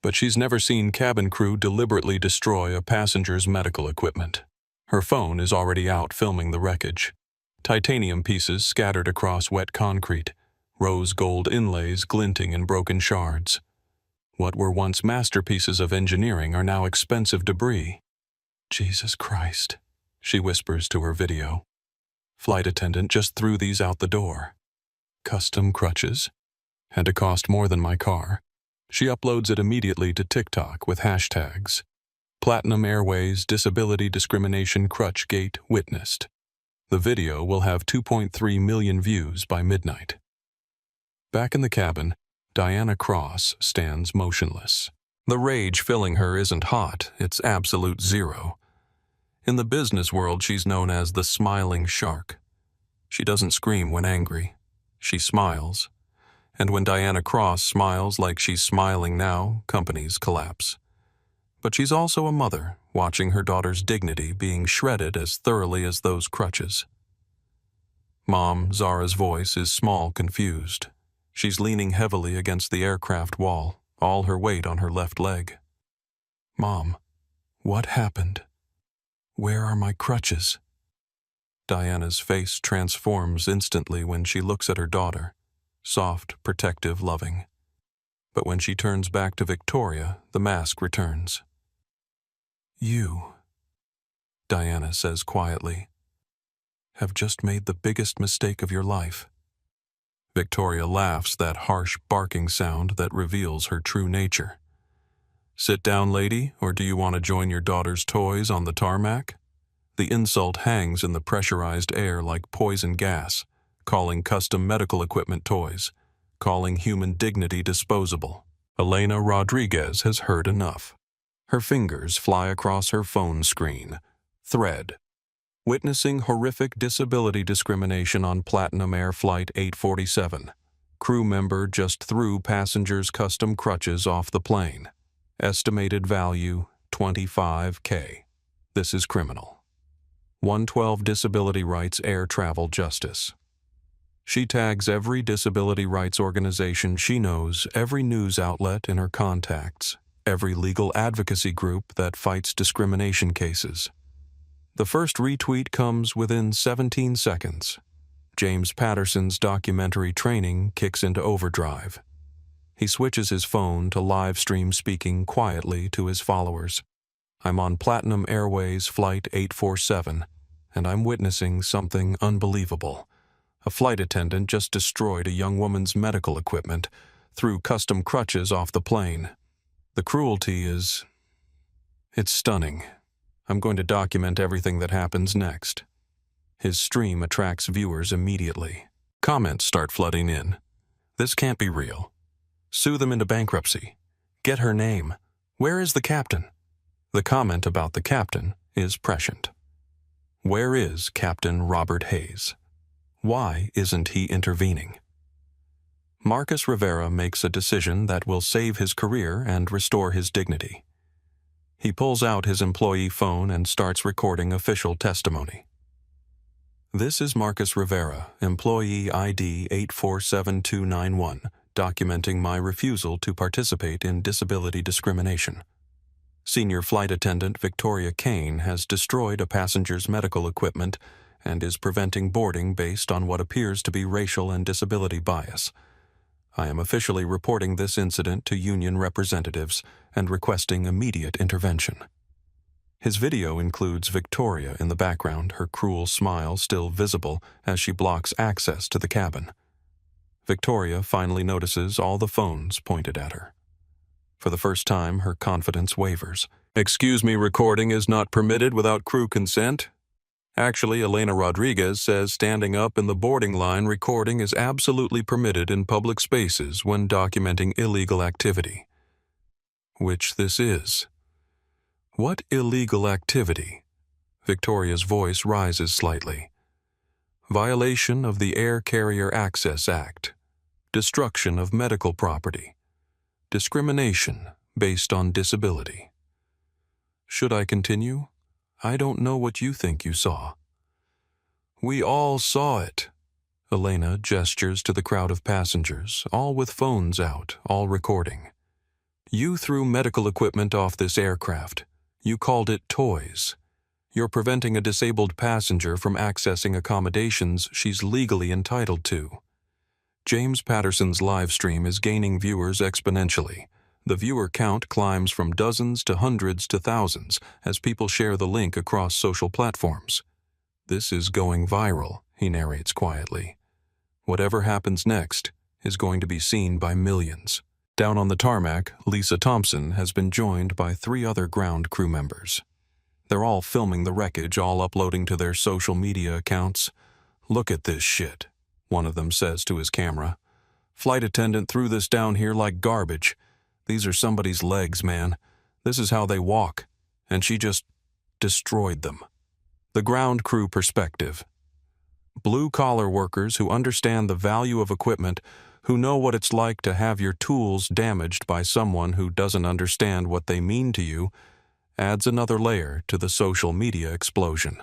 But she's never seen cabin crew deliberately destroy a passenger's medical equipment. Her phone is already out filming the wreckage. Titanium pieces scattered across wet concrete, rose gold inlays glinting in broken shards. What were once masterpieces of engineering are now expensive debris. Jesus Christ, she whispers to her video. Flight attendant just threw these out the door. Custom crutches? Had to cost more than my car. She uploads it immediately to TikTok with hashtags. Platinum Airways Disability Discrimination Crutch Gate Witnessed. The video will have 2.3 million views by midnight. Back in the cabin, Diana Cross stands motionless. The rage filling her isn't hot, it's absolute zero. In the business world, she's known as the smiling shark. She doesn't scream when angry. She smiles. And when Diana Cross smiles like she's smiling now, companies collapse. But she's also a mother, watching her daughter's dignity being shredded as thoroughly as those crutches. Mom, Zara's voice is small, confused. She's leaning heavily against the aircraft wall, all her weight on her left leg. Mom, what happened? Where are my crutches? Diana's face transforms instantly when she looks at her daughter, soft, protective, loving. But when she turns back to Victoria, the mask returns. You, Diana says quietly, have just made the biggest mistake of your life. Victoria laughs, that harsh barking sound that reveals her true nature. Sit down, lady, or do you want to join your daughter's toys on the tarmac? The insult hangs in the pressurized air like poison gas, calling custom medical equipment toys, calling human dignity disposable. Elena Rodriguez has heard enough. Her fingers fly across her phone screen. Thread. Witnessing horrific disability discrimination on Platinum Air Flight 847. Crew member just threw passengers' custom crutches off the plane. Estimated value, $25K. This is criminal. 112 Disability Rights Air Travel Justice. She tags every disability rights organization she knows, every news outlet in her contacts, every legal advocacy group that fights discrimination cases. The first retweet comes within 17 seconds. James Patterson's documentary training kicks into overdrive. He switches his phone to live stream, speaking quietly to his followers. I'm on Platinum Airways Flight 847, and I'm witnessing something unbelievable. A flight attendant just destroyed a young woman's medical equipment, threw custom crutches off the plane. The cruelty is... it's stunning. I'm going to document everything that happens next. His stream attracts viewers immediately. Comments start flooding in. This can't be real. Sue them into bankruptcy. Get her name. Where is the captain? The comment about the captain is prescient. Where is Captain Robert Hayes? Why isn't he intervening? Marcus Rivera makes a decision that will save his career and restore his dignity. He pulls out his employee phone and starts recording official testimony. This is Marcus Rivera, employee ID 847291, documenting my refusal to participate in disability discrimination. Senior flight attendant Victoria Kane has destroyed a passenger's medical equipment and is preventing boarding based on what appears to be racial and disability bias. I am officially reporting this incident to union representatives and requesting immediate intervention. His video includes Victoria in the background, her cruel smile still visible as she blocks access to the cabin. Victoria finally notices all the phones pointed at her. For the first time, her confidence wavers. "Excuse me, recording is not permitted without crew consent." Actually, Elena Rodriguez says standing up in the boarding line recording is absolutely permitted in public spaces when documenting illegal activity. Which this is. What illegal activity? Victoria's voice rises slightly. Violation of the Air Carrier Access Act. Destruction of medical property. Discrimination based on disability. Should I continue? I don't know what you think you saw. We all saw it. Elena gestures to the crowd of passengers, all with phones out, all recording. You threw medical equipment off this aircraft. You called it toys. You're preventing a disabled passenger from accessing accommodations she's legally entitled to. James Patterson's live stream is gaining viewers exponentially. The viewer count climbs from dozens to hundreds to thousands as people share the link across social platforms. This is going viral, he narrates quietly. Whatever happens next is going to be seen by millions. Down on the tarmac, Lisa Thompson has been joined by 3 other ground crew members. They're all filming the wreckage, all uploading to their social media accounts. "Look at this shit," one of them says to his camera. "Flight attendant threw this down here like garbage. These are somebody's legs, man. This is how they walk. And she just destroyed them." The ground crew perspective. Blue-collar workers who understand the value of equipment, who know what it's like to have your tools damaged by someone who doesn't understand what they mean to you, adds another layer to the social media explosion.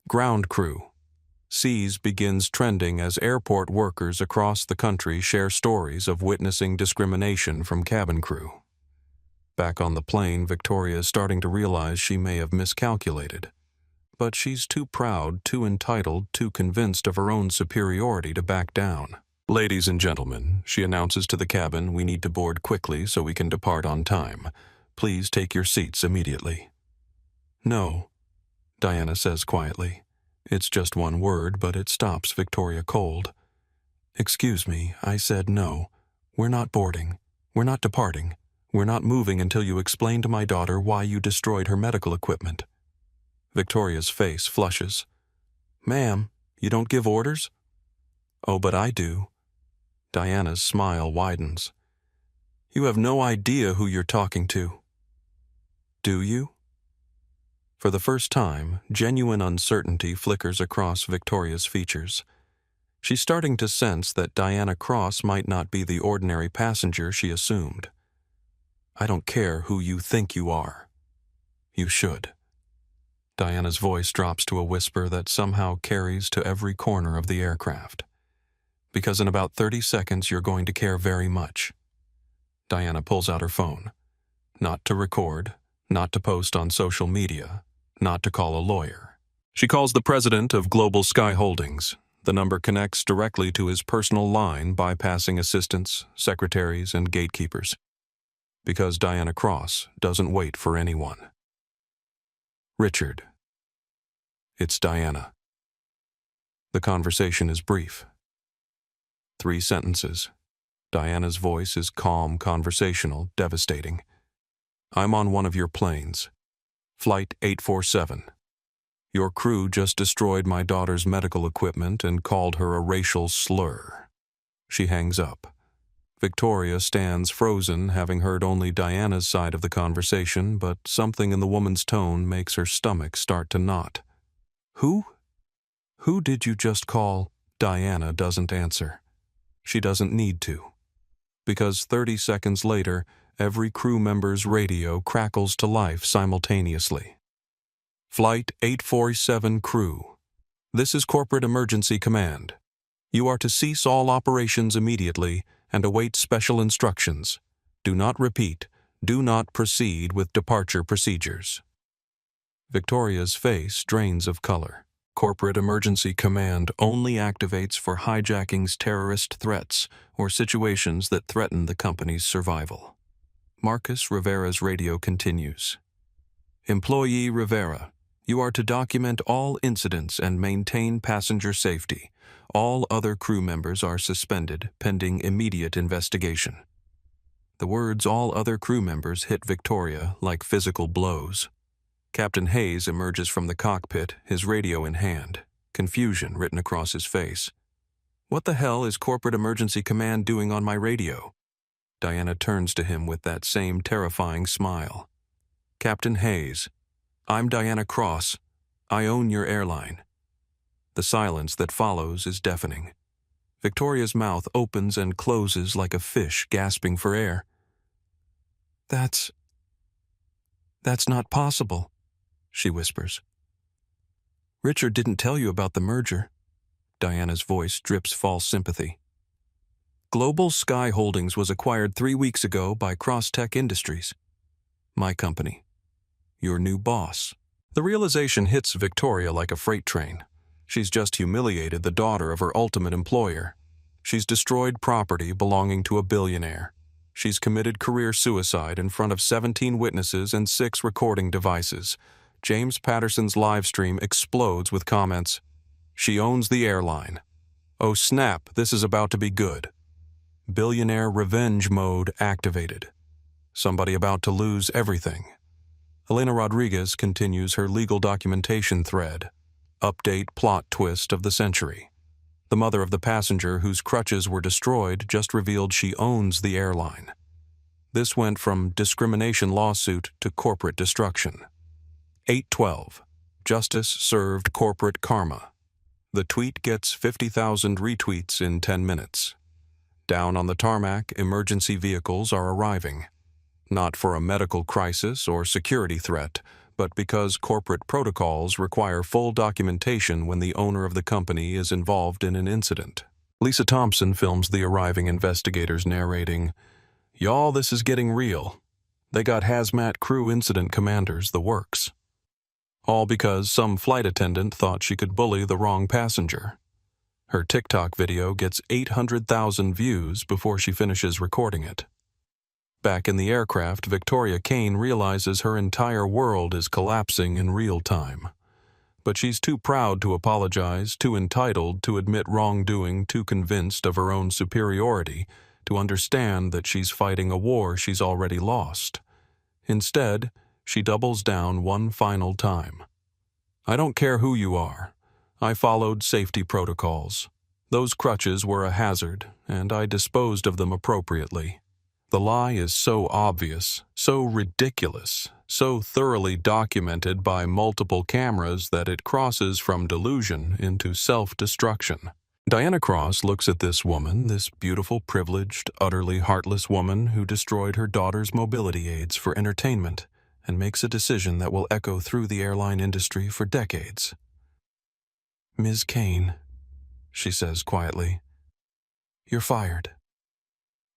Ground crew. Seas begins trending as airport workers across the country share stories of witnessing discrimination from cabin crew. Back on the plane, Victoria is starting to realize she may have miscalculated. But she's too proud, too entitled, too convinced of her own superiority to back down. "Ladies and gentlemen," she announces to the cabin, "we need to board quickly so we can depart on time. Please take your seats immediately." "No," Diana says quietly. It's just one word, but it stops Victoria cold. "Excuse me, I said no. We're not boarding. We're not departing. We're not moving until you explain to my daughter why you destroyed her medical equipment." Victoria's face flushes. "Ma'am, you don't give orders?" "Oh, but I do." Diana's smile widens. "You have no idea who you're talking to." "Do you?" For the first time, genuine uncertainty flickers across Victoria's features. She's starting to sense that Diana Cross might not be the ordinary passenger she assumed. "I don't care who you think you are. You should." Diana's voice drops to a whisper that somehow carries to every corner of the aircraft. "Because in about 30 seconds you're going to care very much." Diana pulls out her phone. Not to record, not to post on social media, not to call a lawyer. She calls the president of Global Sky Holdings. The number connects directly to his personal line, bypassing assistants, secretaries, and gatekeepers. Because Diana Cross doesn't wait for anyone. "Richard." It's Diana. The conversation is brief. 3 sentences. Diana's voice is calm, conversational, devastating. "I'm on one of your planes. Flight 847. Your crew just destroyed my daughter's medical equipment and called her a racial slur." She hangs up. Victoria stands frozen, having heard only Diana's side of the conversation, but something in the woman's tone makes her stomach start to knot. Who? Who did you just call? Diana doesn't answer. She doesn't need to. Because 30 seconds later, every crew member's radio crackles to life simultaneously. Flight 847 crew. This is Corporate Emergency Command. You are to cease all operations immediately and await special instructions. Do not repeat. Do not proceed with departure procedures. Victoria's face drains of color. Corporate Emergency Command only activates for hijackings, terrorist threats, or situations that threaten the company's survival. Marcus Rivera's radio continues. Employee Rivera, you are to document all incidents and maintain passenger safety. All other crew members are suspended pending immediate investigation. The words all other crew members hit Victoria like physical blows. Captain Hayes emerges from the cockpit, his radio in hand, confusion written across his face. What the hell is Corporate Emergency Command doing on my radio? Diana turns to him with that same terrifying smile. Captain Hayes, I'm Diana Cross. I own your airline. The silence that follows is deafening. Victoria's mouth opens and closes like a fish gasping for air. That's not possible, she whispers. Richard didn't tell you about the merger. Diana's voice drips false sympathy. Global Sky Holdings was acquired 3 weeks ago by Crosstech Industries. My company. Your new boss. The realization hits Victoria like a freight train. She's just humiliated the daughter of her ultimate employer. She's destroyed property belonging to a billionaire. She's committed career suicide in front of 17 witnesses and 6 recording devices. James Patterson's live stream explodes with comments. She owns the airline. Oh snap, this is about to be good. Billionaire revenge mode activated. Somebody about to lose everything. Elena Rodriguez continues her legal documentation thread. Update plot twist of the century. The mother of the passenger whose crutches were destroyed just revealed she owns the airline. This went from discrimination lawsuit to corporate destruction. 812. Justice served corporate karma. The tweet gets 50,000 retweets in 10 minutes. Down on the tarmac, emergency vehicles are arriving. Not for a medical crisis or security threat, but because corporate protocols require full documentation when the owner of the company is involved in an incident. Lisa Thompson films the arriving investigators narrating, "Y'all, this is getting real. They got hazmat crew incident commanders, the works." All because some flight attendant thought she could bully the wrong passenger. Her TikTok video gets 800,000 views before she finishes recording it. Back in the aircraft, Victoria Kane realizes her entire world is collapsing in real time. But she's too proud to apologize, too entitled to admit wrongdoing, too convinced of her own superiority to understand that she's fighting a war she's already lost. Instead, she doubles down one final time. I don't care who you are. I followed safety protocols. Those crutches were a hazard, and I disposed of them appropriately. The lie is so obvious, so ridiculous, so thoroughly documented by multiple cameras that it crosses from delusion into self-destruction. Diana Cross looks at this woman, this beautiful, privileged, utterly heartless woman who destroyed her daughter's mobility aids for entertainment, and makes a decision that will echo through the airline industry for decades. Ms. Kane, she says quietly, you're fired.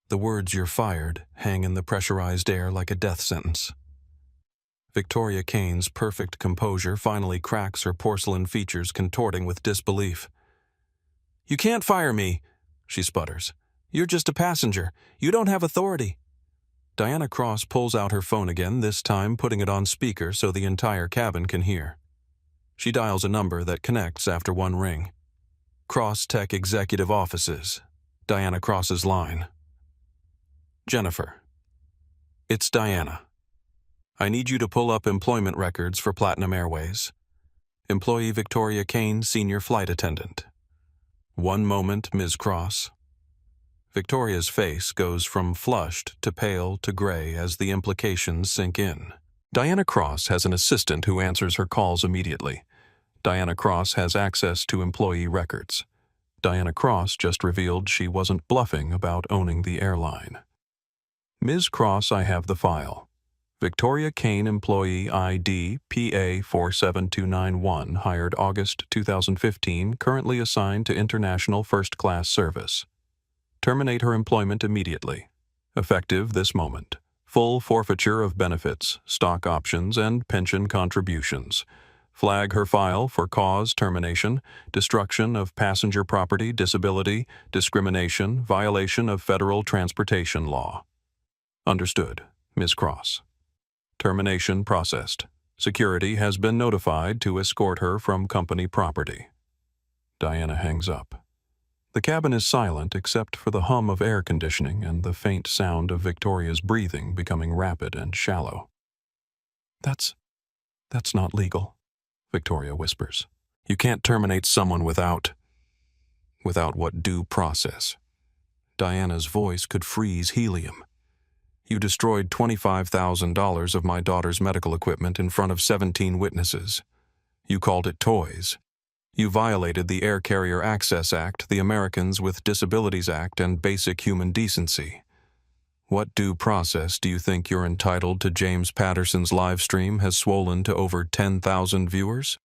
The words "you're fired" hang in the pressurized air like a death sentence. Victoria Kane's perfect composure finally cracks her porcelain features contorting with disbelief. You can't fire me, she sputters. You're just a passenger. You don't have authority. Diana Cross pulls out her phone again, this time putting it on speaker so the entire cabin can hear. She dials a number that connects after one ring. Cross Tech Executive Offices. Diana Cross's line. Jennifer. It's Diana. I need you to pull up employment records for Platinum Airways. Employee Victoria Kane, Senior Flight Attendant. One moment, Ms. Cross. Victoria's face goes from flushed to pale to gray as the implications sink in. Diana Cross has an assistant who answers her calls immediately. Diana Cross has access to employee records. Diana Cross just revealed she wasn't bluffing about owning the airline. Ms. Cross, I have the file. Victoria Kane employee ID PA 47291, hired August 2015, currently assigned to international first-class service. Terminate her employment immediately. Effective this moment. Full forfeiture of benefits, stock options, and pension contributions. Flag her file for cause termination, destruction of passenger property, disability, discrimination, violation of federal transportation law. Understood, Ms. Cross. Termination processed. Security has been notified to escort her from company property. Diana hangs up. The cabin is silent except for the hum of air conditioning and the faint sound of Victoria's breathing becoming rapid and shallow. That's not legal, Victoria whispers. You can't terminate someone without what due process? Diana's voice could freeze helium. You destroyed $25,000 of my daughter's medical equipment in front of 17 witnesses. You called it toys. You violated the Air Carrier Access Act, the Americans with Disabilities Act, and basic human decency. What due process do you think you're entitled to? James Patterson's live stream has swollen to over 10,000 viewers.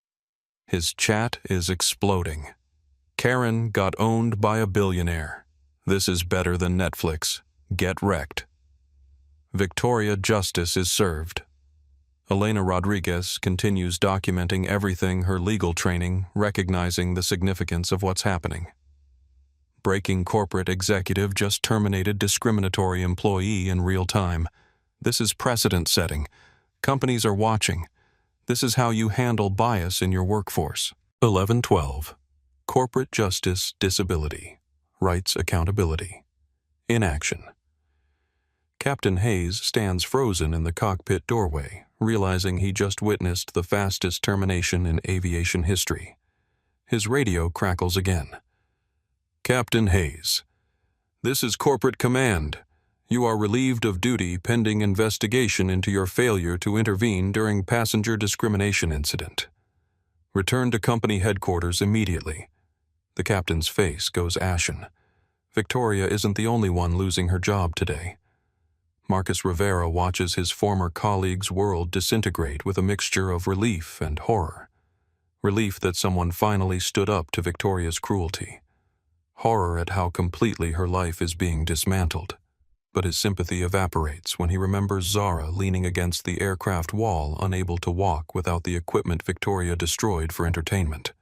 His chat is exploding. Karen got owned by a billionaire. This is better than Netflix. Get wrecked. Victoria, justice is served. Elena Rodriguez continues documenting everything her legal training, recognizing the significance of what's happening. Breaking corporate executive just terminated discriminatory employee in real time. This is precedent setting. Companies are watching. This is how you handle bias in your workforce. 1112. Corporate justice, disability, rights accountability. In action. Captain Hayes stands frozen in the cockpit doorway, realizing he just witnessed the fastest termination in aviation history. His radio crackles again. Captain Hayes, this is corporate command. You are relieved of duty pending investigation into your failure to intervene during passenger discrimination incident. Return to company headquarters immediately. The captain's face goes ashen. Victoria isn't the only one losing her job today. Marcus Rivera watches his former colleague's world disintegrate with a mixture of relief and horror. Relief that someone finally stood up to Victoria's cruelty. Horror at how completely her life is being dismantled. But his sympathy evaporates when he remembers Zara leaning against the aircraft wall, unable to walk without the equipment Victoria destroyed for entertainment.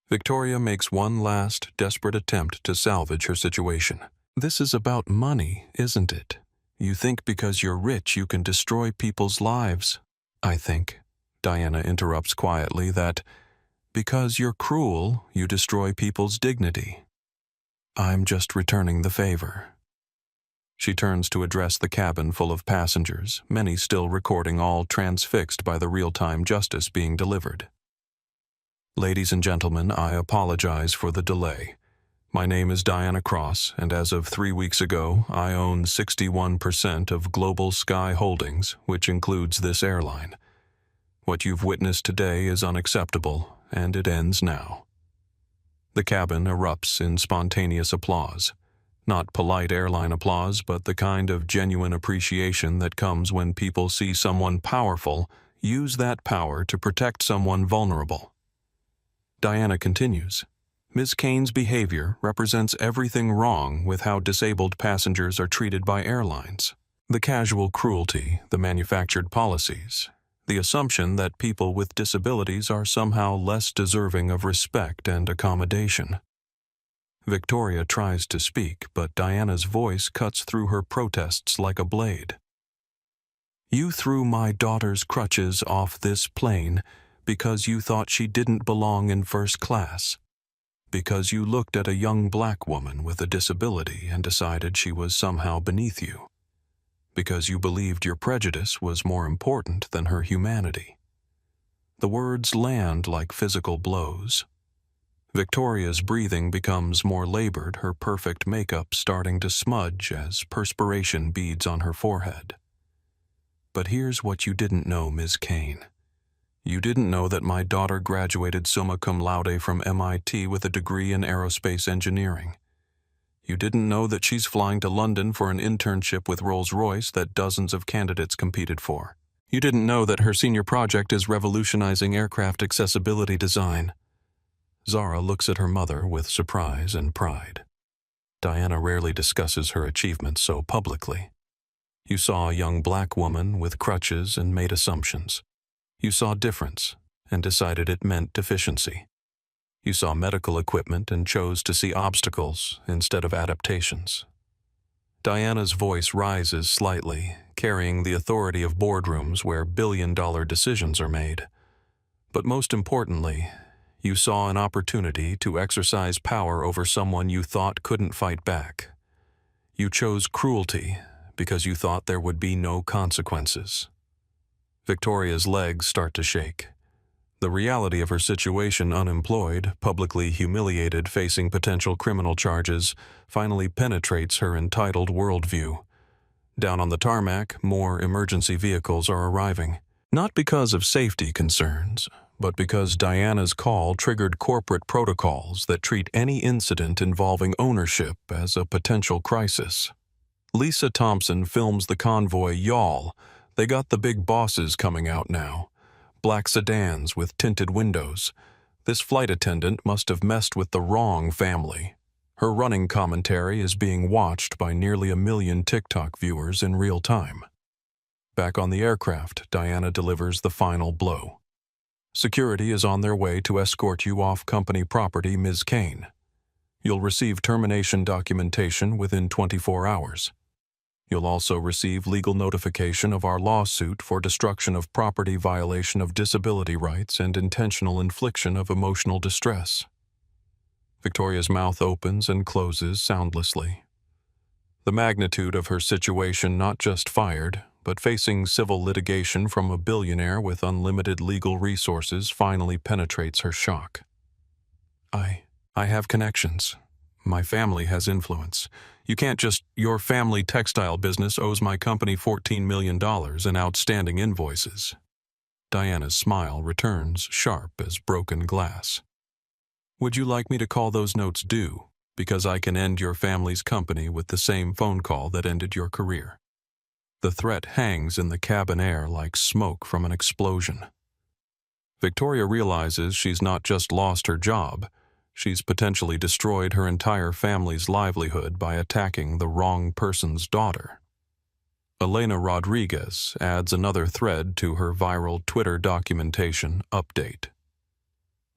Victoria makes one last, desperate attempt to salvage her situation. This is about money, isn't it? You think because you're rich you can destroy people's lives. I think, Diana interrupts quietly, that because you're cruel, you destroy people's dignity. I'm just returning the favor. She turns to address the cabin full of passengers, many still recording, all transfixed by the real-time justice being delivered. Ladies and gentlemen, I apologize for the delay. My name is Diana Cross, and as of 3 weeks ago, I own 61% of Global Sky Holdings, which includes this airline. What you've witnessed today is unacceptable, and it ends now. The cabin erupts in spontaneous applause. Not polite airline applause, but the kind of genuine appreciation that comes when people see someone powerful use that power to protect someone vulnerable. Diana continues. Ms. Kane's behavior represents everything wrong with how disabled passengers are treated by airlines. The casual cruelty, the manufactured policies, the assumption that people with disabilities are somehow less deserving of respect and accommodation. Victoria tries to speak, but Diana's voice cuts through her protests like a blade. You threw my daughter's crutches off this plane because you thought she didn't belong in first class. Because you looked at a young black woman with a disability and decided she was somehow beneath you. Because you believed your prejudice was more important than her humanity. The words land like physical blows. Victoria's breathing becomes more labored, her perfect makeup starting to smudge as perspiration beads on her forehead. But here's what you didn't know, Ms. Kane. You didn't know that my daughter graduated summa cum laude from MIT with a degree in aerospace engineering. You didn't know that she's flying to London for an internship with Rolls-Royce that dozens of candidates competed for. You didn't know that her senior project is revolutionizing aircraft accessibility design. Zara looks at her mother with surprise and pride. Diana rarely discusses her achievements so publicly. You saw a young black woman with crutches and made assumptions. You saw difference and decided it meant deficiency. You saw medical equipment and chose to see obstacles instead of adaptations. Diana's voice rises slightly, carrying the authority of boardrooms where billion-dollar decisions are made. But most importantly, you saw an opportunity to exercise power over someone you thought couldn't fight back. You chose cruelty because you thought there would be no consequences. Victoria's legs start to shake. The reality of her situation, unemployed, publicly humiliated, facing potential criminal charges, finally penetrates her entitled worldview. Down on the tarmac, more emergency vehicles are arriving. Not because of safety concerns, but because Diana's call triggered corporate protocols that treat any incident involving ownership as a potential crisis. Lisa Thompson films the convoy. Y'all, they got the big bosses coming out now. Black sedans with tinted windows. This flight attendant must have messed with the wrong family. Her running commentary is being watched by nearly 1 million TikTok viewers in real time. Back on the aircraft, Diana delivers the final blow. Security is on their way to escort you off company property, Ms. Kane. You'll receive termination documentation within 24 hours. You'll also receive legal notification of our lawsuit for destruction of property, violation of disability rights, and intentional infliction of emotional distress. Victoria's mouth opens and closes soundlessly. The magnitude of her situation, not just fired, but facing civil litigation from a billionaire with unlimited legal resources, finally penetrates her shock. I have connections. My family has influence. You can't just, your family textile business owes my company $14 million in outstanding invoices. Diana's smile returns sharp as broken glass. Would you like me to call those notes due? Because I can end your family's company with the same phone call that ended your career. The threat hangs in the cabin air like smoke from an explosion. Victoria realizes she's not just lost her job, she's potentially destroyed her entire family's livelihood by attacking the wrong person's daughter. Elena Rodriguez adds another thread to her viral Twitter documentation update.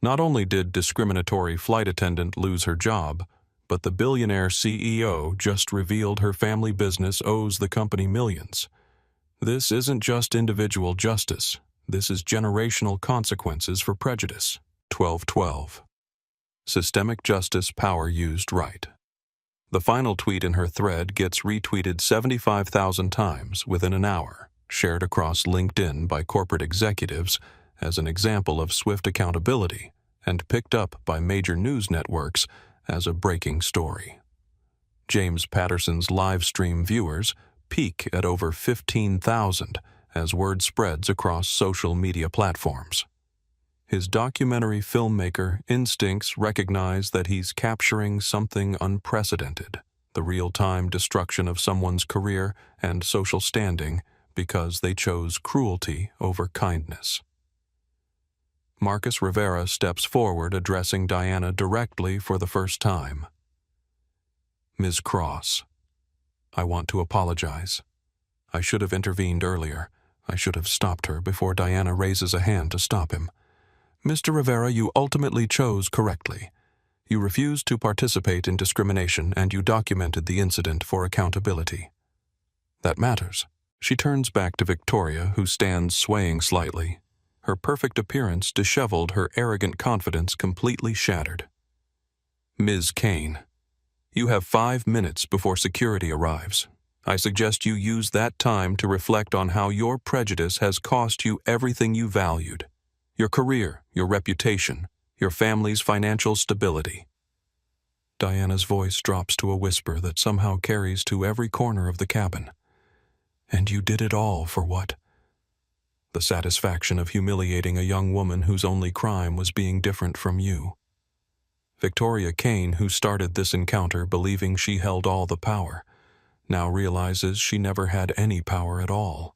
Not only did discriminatory flight attendant lose her job, but the billionaire CEO just revealed her family business owes the company millions. This isn't just individual justice. This is generational consequences for prejudice. 1212. Systemic justice power used right. The final tweet in her thread gets retweeted 75,000 times within an hour, shared across LinkedIn by corporate executives as an example of swift accountability, and picked up by major news networks as a breaking story. James Patterson's live stream viewers peak at over 15,000 as word spreads across social media platforms. His documentary filmmaker instincts recognize that he's capturing something unprecedented, the real-time destruction of someone's career and social standing because they chose cruelty over kindness. Marcus Rivera steps forward, addressing Diana directly for the first time. Ms. Cross, I want to apologize. I should have intervened earlier. I should have stopped her before Diana raises a hand to stop him. Mr. Rivera, you ultimately chose correctly. You refused to participate in discrimination and you documented the incident for accountability. That matters. She turns back to Victoria, who stands swaying slightly. Her perfect appearance disheveled, her arrogant confidence completely shattered. Ms. Kane, you have 5 minutes before security arrives. I suggest you use that time to reflect on how your prejudice has cost you everything you valued. Your career, your reputation, your family's financial stability. Diana's voice drops to a whisper that somehow carries to every corner of the cabin. And you did it all for what? The satisfaction of humiliating a young woman whose only crime was being different from you. Victoria Kane, who started this encounter believing she held all the power, now realizes she never had any power at all.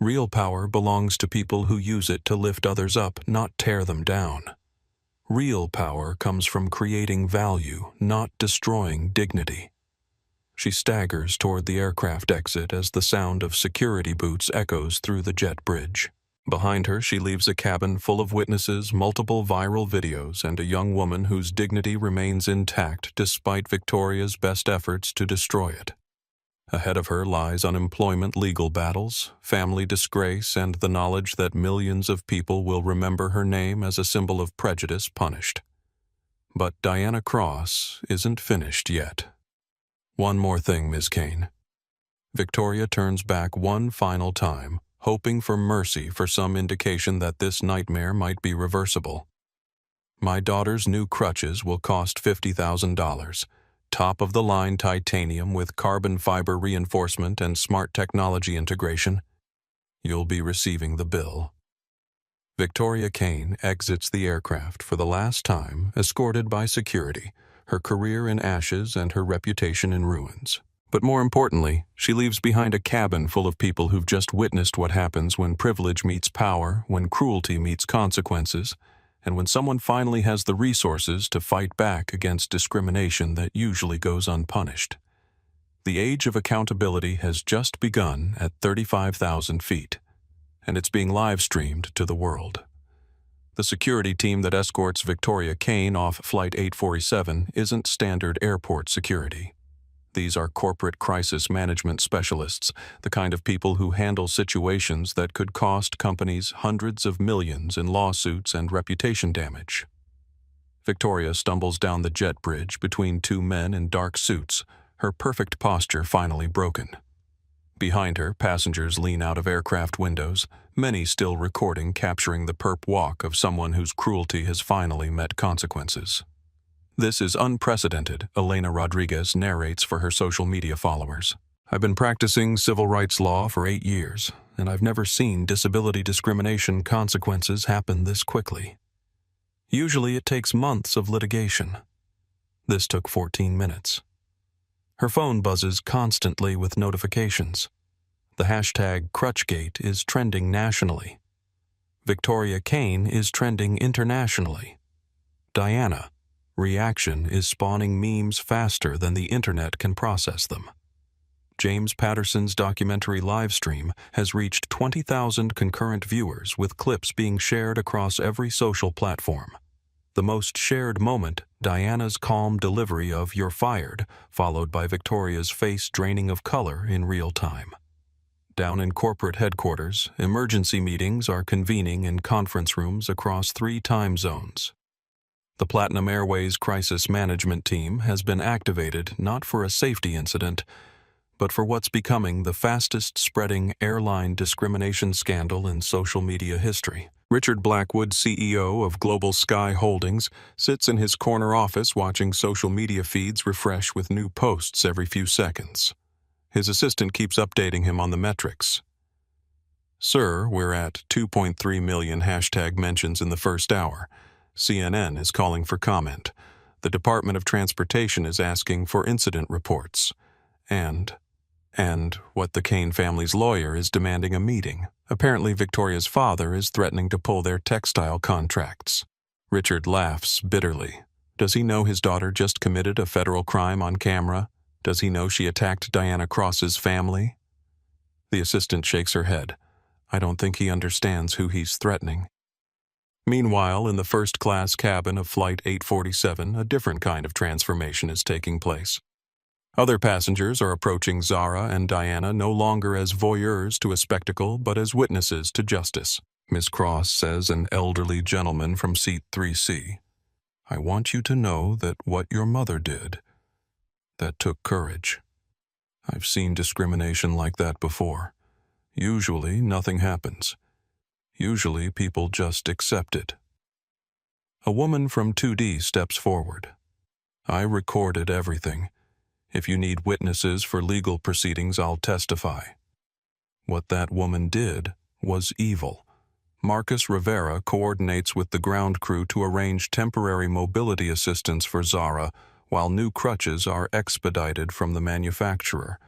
Real power belongs to people who use it to lift others up, not tear them down. Real power comes from creating value, not destroying dignity. She staggers toward the aircraft exit as the sound of security boots echoes through the jet bridge. Behind her, she leaves a cabin full of witnesses, multiple viral videos, and a young woman whose dignity remains intact despite Victoria's best efforts to destroy it. Ahead of her lies unemployment legal battles, family disgrace, and the knowledge that millions of people will remember her name as a symbol of prejudice punished. But Diana Cross isn't finished yet. One more thing, Ms. Kane. Victoria turns back one final time, hoping for mercy for some indication that this nightmare might be reversible. My daughter's new crutches will cost $50,000. Top-of-the-line titanium with carbon fiber reinforcement and smart technology integration. You'll be receiving the bill. Victoria Kane exits the aircraft for the last time, escorted by security, her career in ashes and her reputation in ruins. But more importantly, she leaves behind a cabin full of people who've just witnessed what happens when privilege meets power, when cruelty meets consequences, and when someone finally has the resources to fight back against discrimination that usually goes unpunished. The age of accountability has just begun at 35,000 feet, and it's being live-streamed to the world. The security team that escorts Victoria Kane off Flight 847 isn't standard airport security. These are corporate crisis management specialists, the kind of people who handle situations that could cost companies hundreds of millions in lawsuits and reputation damage. Victoria stumbles down the jet bridge between two men in dark suits, her perfect posture finally broken. Behind her, passengers lean out of aircraft windows, many still recording capturing the perp walk of someone whose cruelty has finally met consequences. This is unprecedented, Elena Rodriguez narrates for her social media followers. I've been practicing civil rights law for 8 years, and I've never seen disability discrimination consequences happen this quickly. Usually it takes months of litigation. This took 14 minutes. Her phone buzzes constantly with notifications. The hashtag Crutchgate is trending nationally. Victoria Kane is trending internationally. Diana, reaction is spawning memes faster than the internet can process them. James Patterson's documentary livestream has reached 20,000 concurrent viewers with clips being shared across every social platform. The most shared moment, Diana's calm delivery of "You're fired," followed by Victoria's face draining of color in real time. Down in corporate headquarters, emergency meetings are convening in conference rooms across 3 time zones. The Platinum Airways crisis management team has been activated not for a safety incident, but for what's becoming the fastest-spreading airline discrimination scandal in social media history. Richard Blackwood, CEO of Global Sky Holdings, sits in his corner office watching social media feeds refresh with new posts every few seconds. His assistant keeps updating him on the metrics. Sir, we're at 2.3 million hashtag mentions in the first hour. CNN is calling for comment. The Department of Transportation is asking for incident reports. And what the Kane family's lawyer is demanding a meeting. Apparently Victoria's father is threatening to pull their textile contracts. Richard laughs bitterly. Does he know his daughter just committed a federal crime on camera? Does he know she attacked Diana Cross's family? The assistant shakes her head. I don't think he understands who he's threatening. Meanwhile, in the first-class cabin of Flight 847, a different kind of transformation is taking place. Other passengers are approaching Zara and Diana no longer as voyeurs to a spectacle, but as witnesses to justice. Miss Cross says, an elderly gentleman from seat 3C, I want you to know that what your mother did, that took courage. I've seen discrimination like that before. Usually, nothing happens. Usually, people just accept it. A woman from 2D steps forward. I recorded everything. If you need witnesses for legal proceedings, I'll testify. What that woman did was evil. Marcus Rivera coordinates with the ground crew to arrange temporary mobility assistance for Zara, while new crutches are expedited from the manufacturer.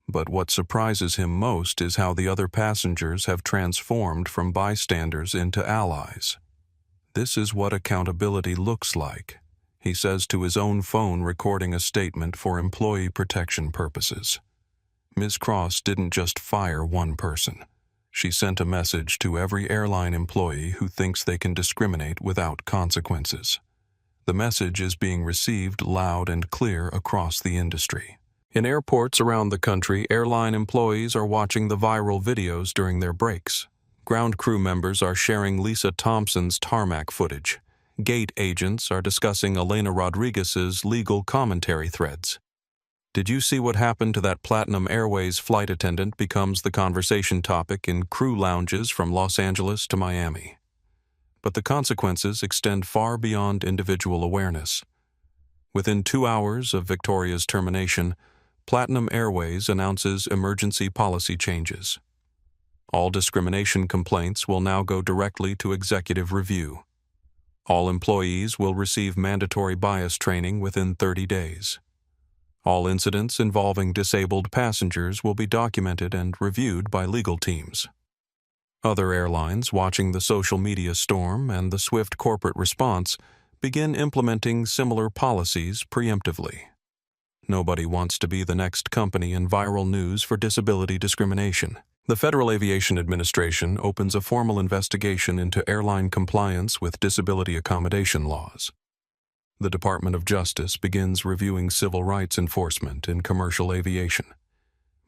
But what surprises him most is how the other passengers have transformed from bystanders into allies. This is what accountability looks like, he says to his own phone, recording a statement for employee protection purposes. Ms. Cross didn't just fire one person. She sent a message to every airline employee who thinks they can discriminate without consequences. The message is being received loud and clear across the industry. In airports around the country, airline employees are watching the viral videos during their breaks. Ground crew members are sharing Lisa Thompson's tarmac footage. Gate agents are discussing Elena Rodriguez's legal commentary threads. Did you see what happened to that Platinum Airways flight attendant becomes the conversation topic in crew lounges from Los Angeles to Miami? But the consequences extend far beyond individual awareness. Within 2 hours of Victoria's termination, Platinum Airways announces emergency policy changes. All discrimination complaints will now go directly to executive review. All employees will receive mandatory bias training within 30 days. All incidents involving disabled passengers will be documented and reviewed by legal teams. Other airlines, watching the social media storm and the swift corporate response, begin implementing similar policies preemptively. Nobody wants to be the next company in viral news for disability discrimination. The Federal Aviation Administration opens a formal investigation into airline compliance with disability accommodation laws. The Department of Justice begins reviewing civil rights enforcement in commercial aviation.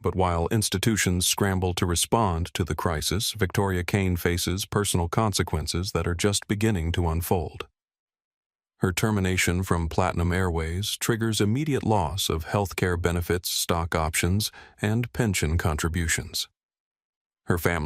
But while institutions scramble to respond to the crisis, Victoria Kane faces personal consequences that are just beginning to unfold. Her termination from Platinum Airways triggers immediate loss of healthcare benefits, stock options, and pension contributions. Her family